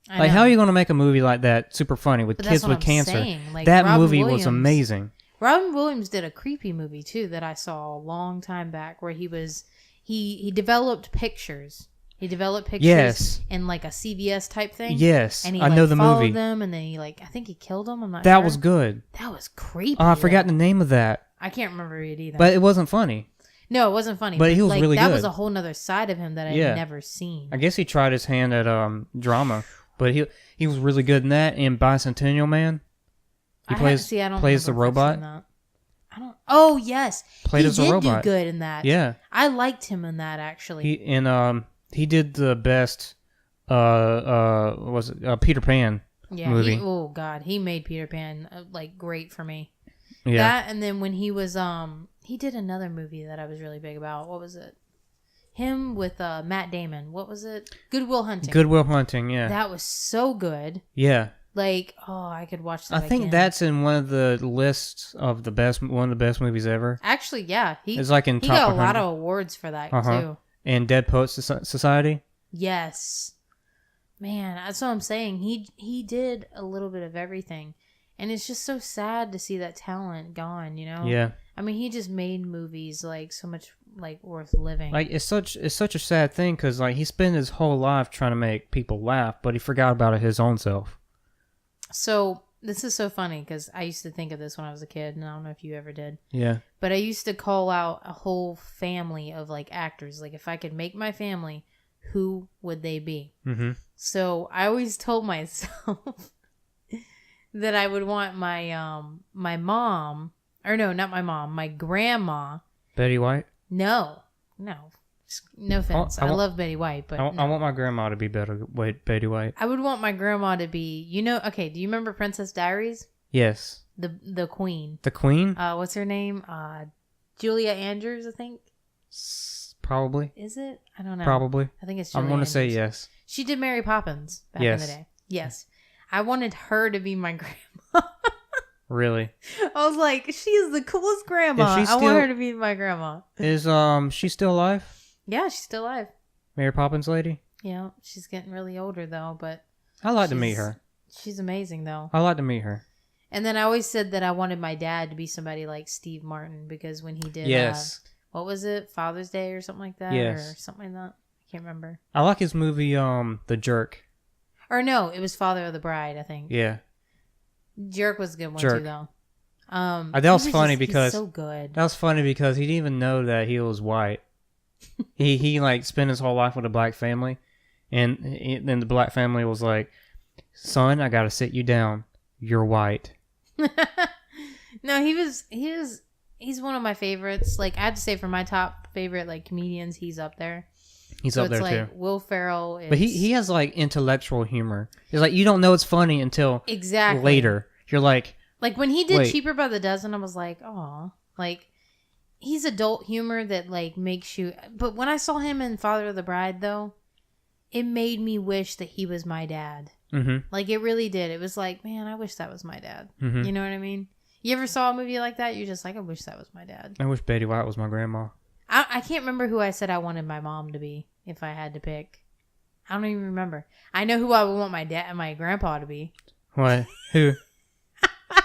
Like, how are you going to make a movie like that super funny with kids with cancer? Like, that Robin movie Williams, was amazing. Robin Williams did a creepy movie, too, that I saw a long time back where he developed pictures. He developed pictures in, like, a CVS type thing. Yes, and he, I know the followed movie. them, and then he, like, I think he killed them. I'm not That sure. was good. That was creepy. Oh, I forgot the name of that. I can't remember it either. But it wasn't funny. No, it wasn't funny. But he was like, really that good. was a whole nother side of him that I had never seen. I guess he tried his hand at drama, but he was really good in that. In Bicentennial Man, he plays the robot. I don't. Oh yes, played as a robot. He did do good in that. Yeah, I liked him in that actually. He did the best. Was it Peter Pan movie? Oh God, he made Peter Pan like great for me. Yeah. That, and then when he was he did another movie that I was really big about. What was it? Him with Matt Damon. What was it? Good Will Hunting. Good Will Hunting. Yeah. That was so good. Yeah. Like, oh, I could watch that. I think that's in one of the lists of one of the best movies ever. Actually, yeah, it's like in he top got 100. a lot of awards for that too. And Dead Poets Society. Yes, man, that's what I'm saying. He did a little bit of everything, and it's just so sad to see that talent gone. You know? Yeah. I mean, he just made movies like so much like worth living. Like it's such a sad thing because like he spent his whole life trying to make people laugh, but he forgot about his own self. So this is so funny because I used to think of this when I was a kid, and I don't know if you ever did. Yeah. But I used to call out a whole family of like actors. Like if I could make my family, who would they be? Mm-hmm. So I always told myself that I would want my my mom, or no, not my mom, my grandma. Betty White? No offense. I love Betty White, but I want my grandma to be Betty White. I would want my grandma to be, okay, do you remember Princess Diaries? Yes. The queen. The queen? What's her name? Julia Andrews, I think. Probably. Is it? I don't know. Probably. I think it's Julia I'm going to say Andrews. yes. She did Mary Poppins back in the day. Yes. I wanted her to be my grandma. Really? I was like, she is the coolest grandma. I want her to be my grandma. Is she still alive? Yeah, she's still alive. Mary Poppins lady? Yeah, she's getting really older though, but I'd like to meet her. She's amazing though. I'd like to meet her. And then I always said that I wanted my dad to be somebody like Steve Martin because when he did what was it? Father's Day or something like that? Yes. Or something like that. I can't remember. I like his movie The Jerk. Or no, it was Father of the Bride, I think. Yeah. Jerk was a good one too though. That was funny because he's so good. That was funny because he didn't even know that he was white. he like spent his whole life with a black family, and then the black family was like, "Son, I gotta sit you down. You're white." No, he's one of my favorites. Like I had to say, for my top favorite like comedians, he's up there. He's up there like too. Will Ferrell is... But he has like intellectual humor. It's like you don't know it's funny until later. You're like when he did Cheaper by the Dozen, I was like, oh, like he's adult humor that like makes you. But when I saw him in Father of the Bride, though, it made me wish that he was my dad. Mm-hmm. Like it really did. It was like, man, I wish that was my dad. Mm-hmm. You know what I mean? You ever saw a movie like that? You're just like, I wish that was my dad. I wish Betty White was my grandma. I can't remember who I said I wanted my mom to be if I had to pick. I don't even remember. I know who I would want my dad and my grandpa to be. What? Who?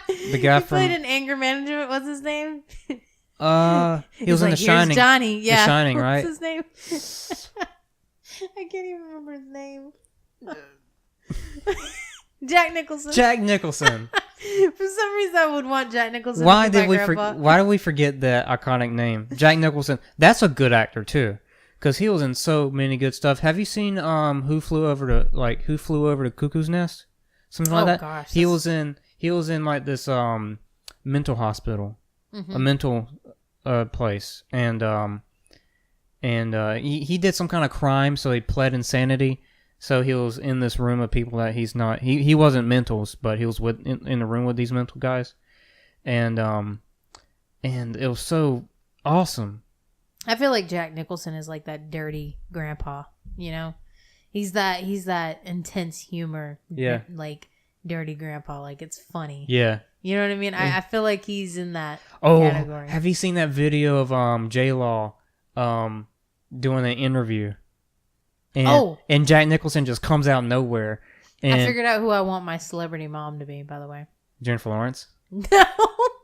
The guy he played in Anger Management. What's his name? He was in like, The Shining. Johnny, yeah. The Shining, right? What's his name? I can't even remember his name. Jack Nicholson. Jack Nicholson. For some reason, I would want Jack Nicholson. Why did we forget that iconic name, Jack Nicholson? That's a good actor too, because he was in so many good stuff. Have you seen Who Flew Over the Cuckoo's Nest? Something like that. Gosh, he was in like this mental hospital, a mental place, and he did some kind of crime, so he pled insanity. So he was in this room of people that he's not. He wasn't mentals, but he was in the room with these mental guys, and it was so awesome. I feel like Jack Nicholson is like that dirty grandpa, you know? He's that intense humor, like dirty grandpa, like it's funny. Yeah. You know what I mean? I feel like he's in that category. Have you seen that video of J-Law doing an interview? And Jack Nicholson just comes out of nowhere. And I figured out who I want my celebrity mom to be, by the way. Jennifer Lawrence? No.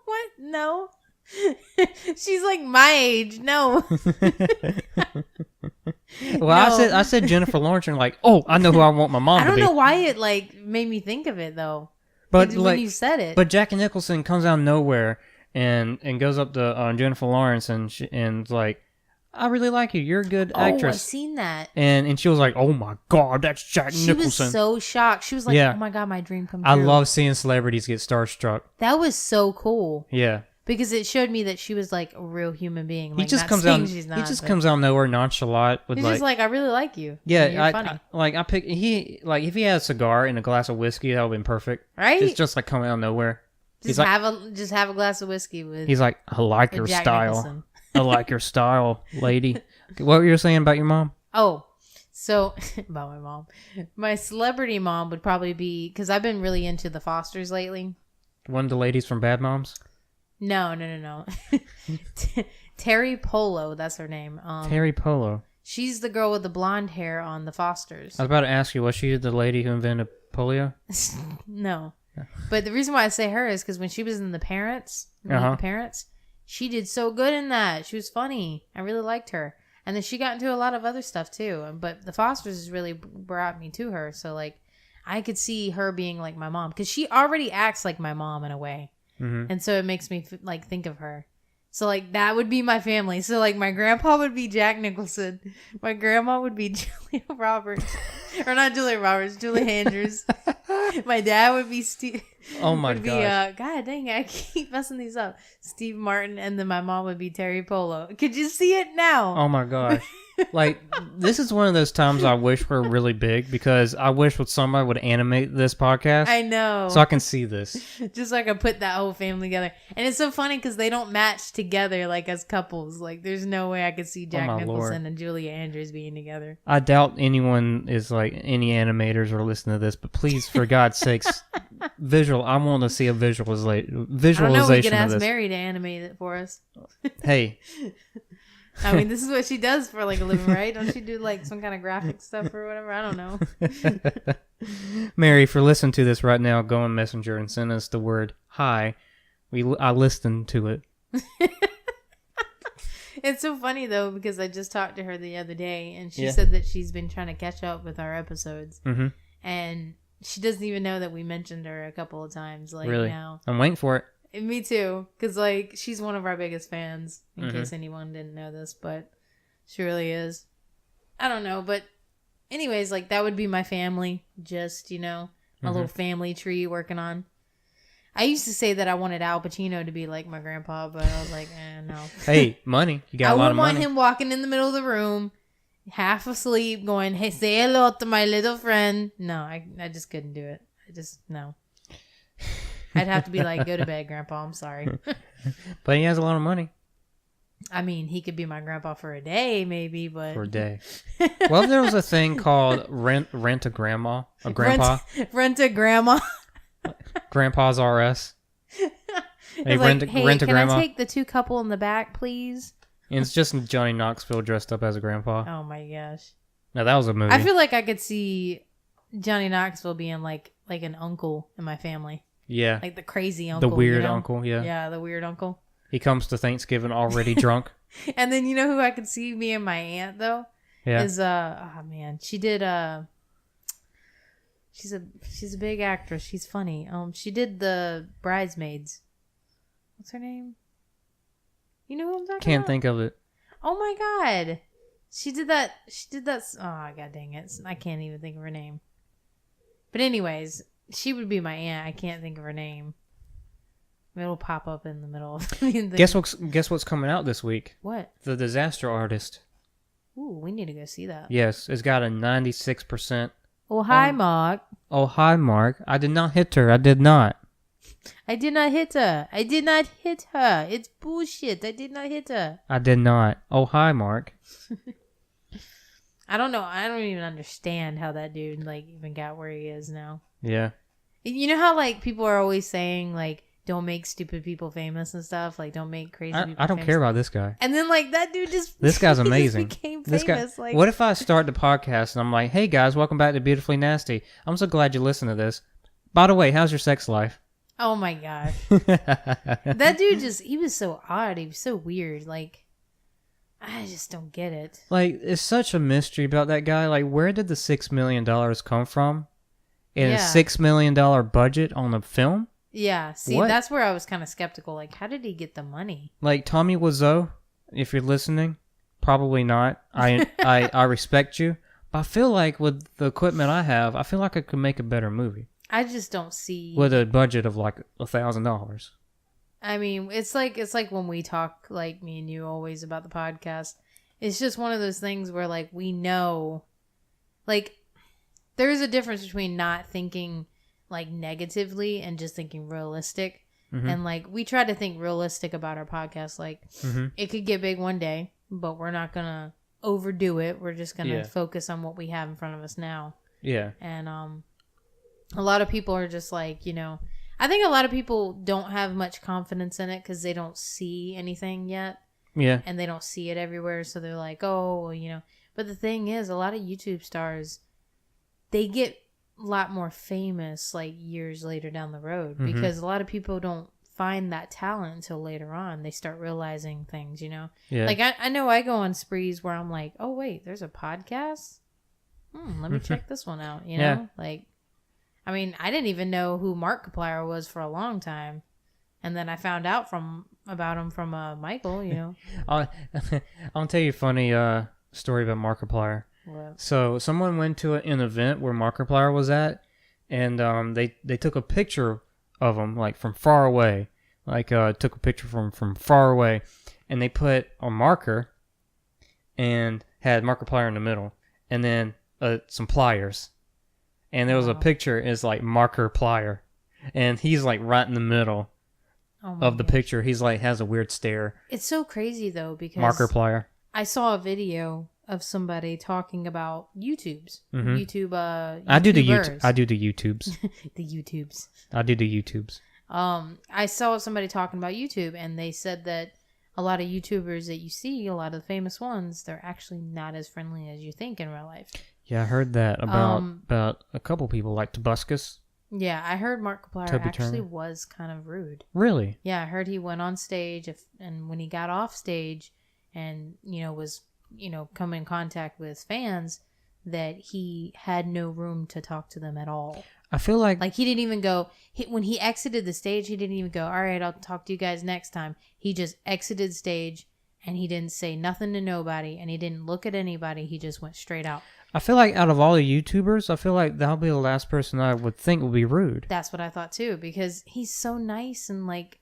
What? No. She's like my age. No. Well, no. I said Jennifer Lawrence, and like, oh, I know who I want my mom to be. I don't know why it like made me think of it though. But when like, you said it. But Jack Nicholson comes out of nowhere and goes up to Jennifer Lawrence and like, I really like you. You're a good actress. Oh, I've seen that. And she was like, oh my God, that's Jack Nicholson. She was so shocked. She was like, oh my God, my dream come true. I love seeing celebrities get starstruck. That was so cool. Yeah. Because it showed me that she was like a real human being. Like, he just comes out. He just comes out of nowhere, nonchalant. He's just like, I really like you. Yeah, you're funny. If he had a cigar and a glass of whiskey, that would have been perfect. Right? It's just like coming out of nowhere. Just have a glass of whiskey with. He's like, I like your style. I like your style, lady. What were you saying about your mom? Oh, so about my mom. My celebrity mom would probably be, because I've been really into the Fosters lately. One of the ladies from Bad Moms? No. Terry Polo, that's her name. Terry Polo. She's the girl with the blonde hair on the Fosters. I was about to ask you, was she the lady who invented polio? No. But the reason why I say her is because when she was in The Parents, she did so good in that. She was funny. I really liked her. And then she got into a lot of other stuff too. But the Fosters has really brought me to her. So like, I could see her being like my mom because she already acts like my mom in a way. Mm-hmm. And so it makes me like think of her. So like that would be my family. So like my grandpa would be Jack Nicholson. My grandma would be Julia Roberts. Or not Julia Roberts, Julie Andrews. My dad would be Steve. Oh my god. God dang it, I keep messing these up. Steve Martin, and then my mom would be Terry Polo. Could you see it now? Oh my gosh. Like, this is one of those times I wish we're really big because I wish somebody would animate this podcast. I know. So I can see this. Just so I can put that whole family together. And it's so funny because they don't match together like as couples. Like, there's no way I could see Jack Nicholson and Julia Andrews being together. I doubt anyone is like, any animators are listening to this, but please, for God's sakes, I want to see a visualization of this. I don't know, we can ask Mary to animate it for us. Hey. I mean, this is what she does for like a living, right? Don't she do like some kind of graphic stuff or whatever? I don't know. Mary, if you're listening to this right now, go on Messenger and send us the word hi. I listened to it. It's so funny though because I just talked to her the other day and she said that she's been trying to catch up with our episodes, and she doesn't even know that we mentioned her a couple of times. Like, really? Now, I'm waiting for it. Me too, because like she's one of our biggest fans. In case anyone didn't know this, but she really is. I don't know, but anyways, like that would be my family. Just my little family tree working on. I used to say that I wanted Al Pacino to be like my grandpa, but I was like, no. Hey, money. You got a lot of money. I would want him walking in the middle of the room, half asleep, going, "Hey, say hello to my little friend." No, I just couldn't do it. No. I'd have to be like, go to bed, Grandpa. I'm sorry. But he has a lot of money. I mean, he could be my grandpa for a day, maybe, but... For a day. Well, if there was a thing called rent a grandma, a grandpa. Rent a grandma. Grandpa's RS. Hey, rent a grandma. Can I take the two couple in the back, please? And it's just Johnny Knoxville dressed up as a grandpa. Oh, my gosh. Now, that was a movie. I feel like I could see Johnny Knoxville being like an uncle in my family. Yeah. Like the crazy uncle. The weird uncle, yeah. Yeah, the weird uncle. He comes to Thanksgiving already drunk. And then you know who I could see me and my aunt, though? Yeah. Is, oh man, she did, she's a big actress. She's funny. She did the Bridesmaids. What's her name? You know who I'm talking about? Can't think of it. Oh my God. She did that. Oh, God dang it. I can't even think of her name. But anyways, she would be my aunt. I can't think of her name. It'll pop up in the middle of the Guess what's coming out this week? What? The Disaster Artist. Ooh, we need to go see that. Yes, it's got a 96%. Oh, hi, Mark. Oh, hi, Mark. I did not hit her. I did not. I did not hit her. I did not hit her. It's bullshit. I did not hit her. I did not. Oh, hi, Mark. I don't know. I don't even understand how that dude like even got where he is now. Yeah. You know how like people are always saying like don't make stupid people famous and stuff, like don't make crazy people I don't famous. care about this guy. And then like that dude just This guy's he just amazing. became This famous. guy. Like What if I start the podcast and I'm like, "Hey guys, welcome back to Beautifully Nasty. I'm so glad you listened to this. By the way, how's your sex life?" oh my gosh. That dude he was so odd. He was so weird. Like, I just don't get it. Like, it's such a mystery about that guy. Like, where did the $6 million come from? And Yeah. a $6 million budget on a film? Yeah. See, What? that's where I was kind of skeptical. Like, how did he get the money? Like, Tommy Wiseau, if you're listening, probably not. I respect you. But I feel like with the equipment I have, I feel like I could make a better movie. I just don't see. With a budget of like $1,000. I mean, it's like when we talk, like me and you always about the podcast. It's just one of those things where like we know, like there is a difference between not thinking like negatively and just thinking realistic. Mm-hmm. And like we try to think realistic about our podcast. Like it could get big one day, but we're not gonna overdo it. We're just gonna focus on what we have in front of us now. Yeah. And a lot of people are just like, you know, I think a lot of people don't have much confidence in it because they don't see anything yet. Yeah. And they don't see it everywhere. So they're like, oh, well, you know. But the thing is, a lot of YouTube stars, they get a lot more famous like years later down the road because a lot of people don't find that talent until later on. They start realizing things, you know. Yeah. Like I know I go on sprees where I'm like, oh, wait, there's a podcast? Let me check this one out, you know? Yeah. Like, I mean, I didn't even know who Markiplier was for a long time. And then I found out about him from Michael, you know. I'll tell you a funny story about Markiplier. What? So someone went to an event where Markiplier was at, and they took a picture of him like from far away, took a picture from far away, and they put a marker and had Markiplier in the middle, and then some pliers, and there was a picture is like Marker Plier, and he's like right in the middle of the picture. He's like has a weird stare. It's so crazy though because Markiplier. I saw a video of somebody talking about YouTubes. YouTube I do the YouTubers. I do the YouTubes. The YouTubes. I do the YouTubes. I saw somebody talking about YouTube, and they said that a lot of YouTubers that you see, a lot of the famous ones, they're actually not as friendly as you think in real life. Yeah, I heard that about a couple people like Tobuscus. Yeah, I heard Markiplier Toby actually Turner. was kind of rude. Really? Yeah, I heard he went on stage, and when he got off stage, and was come in contact with fans, that he had no room to talk to them at all. I feel like he didn't even go when he exited the stage. He didn't even go, all right, I'll talk to you guys next time. He just exited stage, and he didn't say nothing to nobody, and he didn't look at anybody. He just went straight out. I feel like out of all the YouTubers, I feel like that'll be the last person I would think would be rude. That's what I thought too, because he's so nice, and like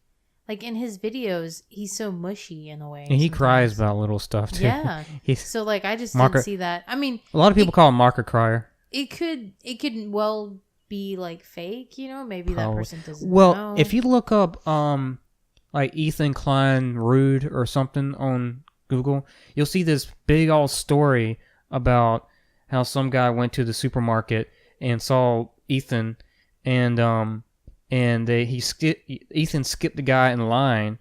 in his videos, he's so mushy in a way. And he cries about little stuff too. Yeah. So like I just didn't see that. I mean, a lot of people call him Marker Crier. It could well be like fake, maybe that person doesn't Well, know. if you look up like Ethan Klein rude or something on Google, you'll see this big old story about how some guy went to the supermarket and saw Ethan, and Ethan skipped the guy in line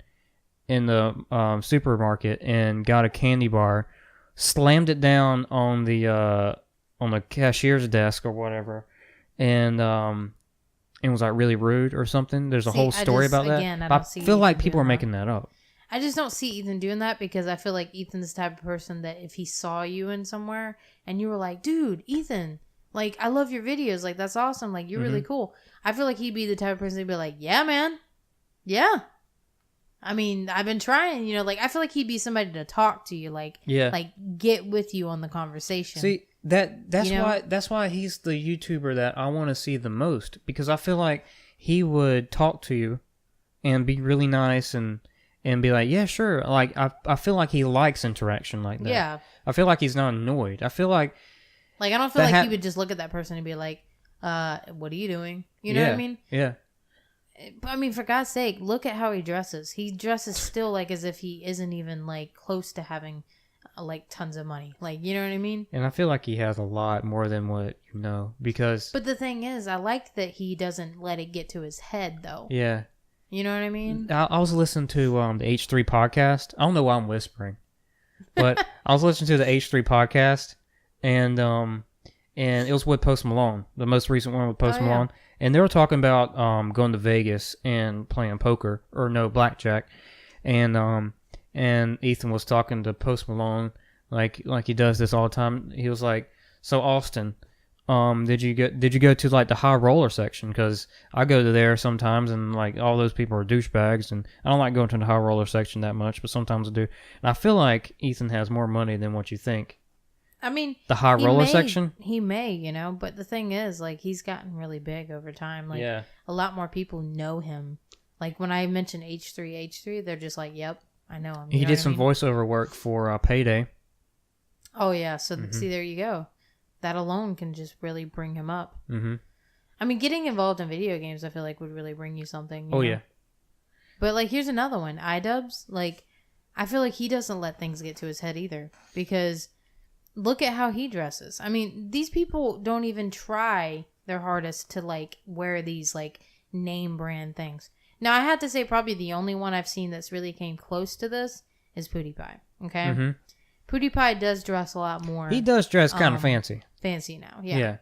in the supermarket and got a candy bar, slammed it down on the cashier's desk or whatever, and was like really rude or something. There's a whole story about that. I feel like people are making that up. I just don't see Ethan doing that because I feel like Ethan's the type of person that if he saw you in somewhere and you were like, dude, Ethan, like, I love your videos. Like, that's awesome. Like, you're really cool. I feel like he'd be the type of person to be like, yeah, man. Yeah. I mean, I've been trying, like, I feel like he'd be somebody to talk to you. Like, like get with you on the conversation. See, that's why he's the YouTuber that I want to see the most, because I feel like he would talk to you and be really nice and be like, yeah, sure. Like, I feel like he likes interaction like that. Yeah. I feel like he's not annoyed. I feel like... Like, I don't feel like he would just look at that person and be like, what are you doing? You know what I mean? Yeah. I mean, for God's sake, look at how he dresses. He dresses still like as if he isn't even like close to having like tons of money. Like, you know what I mean? And I feel like he has a lot more than what you know, because... But the thing is, I like that he doesn't let it get to his head, though. Yeah. You know what I mean? I was listening to the H3 podcast. I don't know why I'm whispering, but I was listening to the H3 podcast, and it was with Post Malone, the most recent one with Post Malone, and they were talking about going to Vegas and playing poker, or no, blackjack, and Ethan was talking to Post Malone like he does this all the time. He was like, "So Austin, did you go to like the high roller section? Because I go to there sometimes, and like all those people are douchebags, and I don't like going to the high roller section that much, but sometimes I do. And I feel like Ethan has more money than what you think. I mean, the high roller section. He may, you know, but the thing is, like, he's gotten really big over time. Like, a lot more people know him. Like when I mentioned H3, they're just like, "Yep, I know him." He did some voiceover work for Payday. Oh yeah, so see, there you go. That alone can just really bring him up. Mm-hmm. I mean, getting involved in video games, I feel like would really bring you something. You know? Yeah. But like, here's another one. iDubbbz. Like, I feel like he doesn't let things get to his head either, because look at how he dresses. I mean, these people don't even try their hardest to like wear these like name brand things. Now, I have to say, probably the only one I've seen that's really came close to this is PewDiePie. Okay. Mm-hmm. PewDiePie does dress a lot more. He does dress kind of fancy. Fancy now, yeah.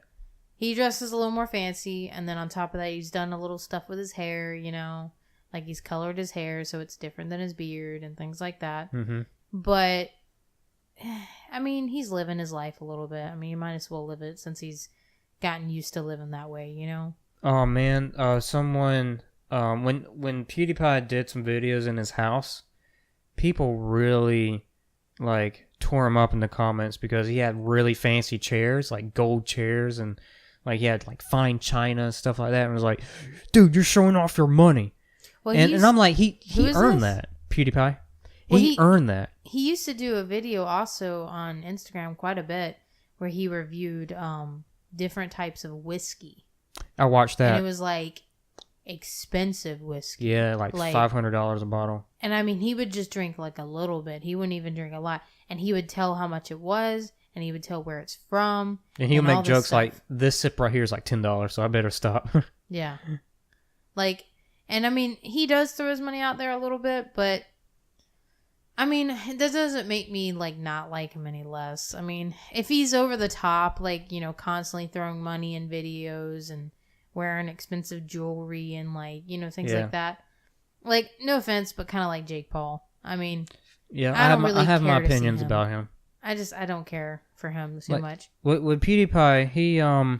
He dresses a little more fancy, and then on top of that, he's done a little stuff with his hair, you know. Like, he's colored his hair so it's different than his beard and things like that. Mm-hmm. But, I mean, he's living his life a little bit. I mean, you might as well live it since he's gotten used to living that way, you know? Oh, man. Someone... when PewDiePie did some videos in his house, people really, like... tore him up in the comments because he had really fancy chairs, like gold chairs, and like he had like fine china, stuff like that, and was like, "Dude, you're showing off your money." Well, and I'm like, he earned that. PewDiePie, he earned that. He used to do a video also on Instagram quite a bit where he reviewed different types of whiskey. I watched that, and it was like expensive whiskey. Yeah, like $500 a bottle. And I mean, he would just drink like a little bit. He wouldn't even drink a lot. And he would tell how much it was, and he would tell where it's from. And he would make jokes like, "This sip right here is like $10, so I better stop." Yeah. Like, and I mean, he does throw his money out there a little bit, but I mean, that doesn't make me like not like him any less. I mean, if he's over the top, like, you know, constantly throwing money in videos and wearing expensive jewelry and like, you know, things like that. Like, no offense, but kind of like Jake Paul. I mean, yeah, I have my opinions about him. I don't care for him too much. With PewDiePie,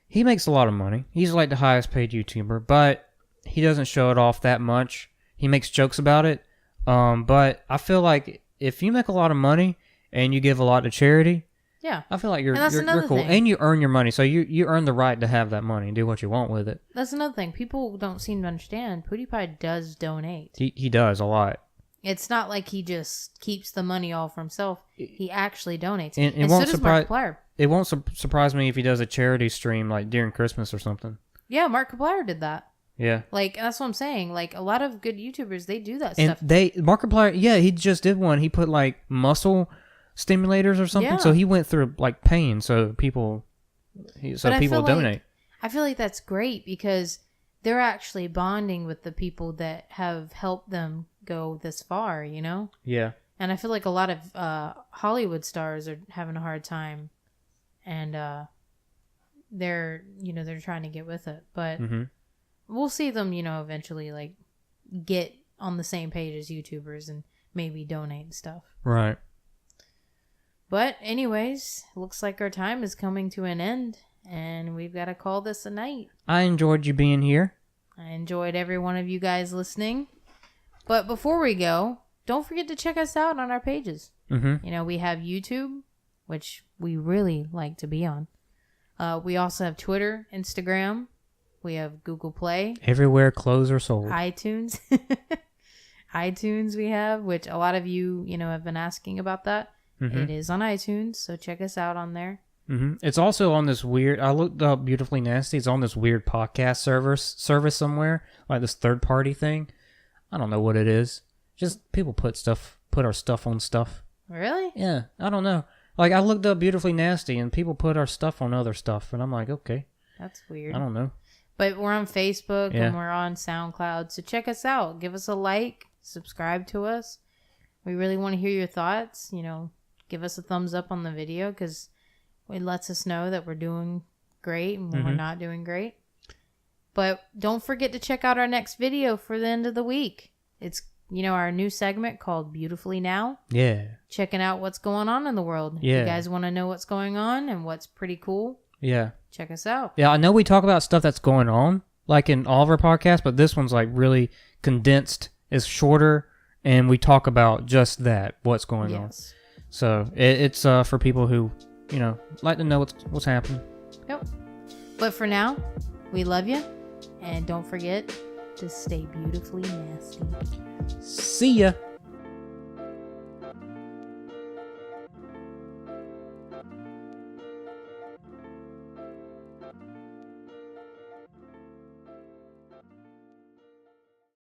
he makes a lot of money. He's like the highest paid YouTuber, but he doesn't show it off that much. He makes jokes about it. But I feel like if you make a lot of money and you give a lot to charity, yeah, I feel like you're cool, and you earn your money, so you earn the right to have that money and do what you want with it. That's another thing people don't seem to understand. PewDiePie does donate. He does a lot. It's not like he just keeps the money all for himself. He actually donates. And so does Markiplier. It won't surprise me if he does a charity stream like during Christmas or something. Yeah, Markiplier did that. Yeah. Like, that's what I'm saying. Like, a lot of good YouTubers, they do that stuff. And Markiplier, yeah, he just did one. He put like muscle stimulators or something. Yeah. So he went through like pain so people donate. I feel like that's great because they're actually bonding with the people that have helped them go this far, you know? Yeah. And I feel like a lot of Hollywood stars are having a hard time, and they're trying to get with it, but we'll see them, you know, eventually like get on the same page as YouTubers and maybe donate and stuff. Right. But anyways, looks like our time is coming to an end, and we've got to call this a night. I enjoyed you being here. I enjoyed every one of you guys listening. But before we go, don't forget to check us out on our pages. Mm-hmm. You know, we have YouTube, which we really like to be on. We also have Twitter, Instagram. We have Google Play. Everywhere clothes are sold. iTunes. iTunes we have, which a lot of you, you know, have been asking about that. Mm-hmm. It is on iTunes, so check us out on there. Mm-hmm. It's also on this weird. I looked up Beautifully Nasty. It's on this weird podcast service somewhere, like this third party thing. I don't know what it is. Just people put our stuff on stuff. Really? Yeah, I don't know. Like I looked up Beautifully Nasty, and people put our stuff on other stuff, and I'm like, okay, that's weird. I don't know. But we're on Facebook and we're on SoundCloud, so check us out. Give us a like, subscribe to us. We really want to hear your thoughts. You know, give us a thumbs up on the video because it lets us know that we're doing great and when we're not doing great. But don't forget to check out our next video for the end of the week. It's, our new segment called Beautifully Now. Yeah. Checking out what's going on in the world. Yeah. If you guys want to know what's going on and what's pretty cool. Yeah. Check us out. Yeah, I know we talk about stuff that's going on, like in all of our podcasts, but this one's like really condensed. It's shorter, and we talk about just that, what's going on. So it's for people who, like to know what's happening. Yep. But for now, we love you, and don't forget to stay beautifully nasty. See ya.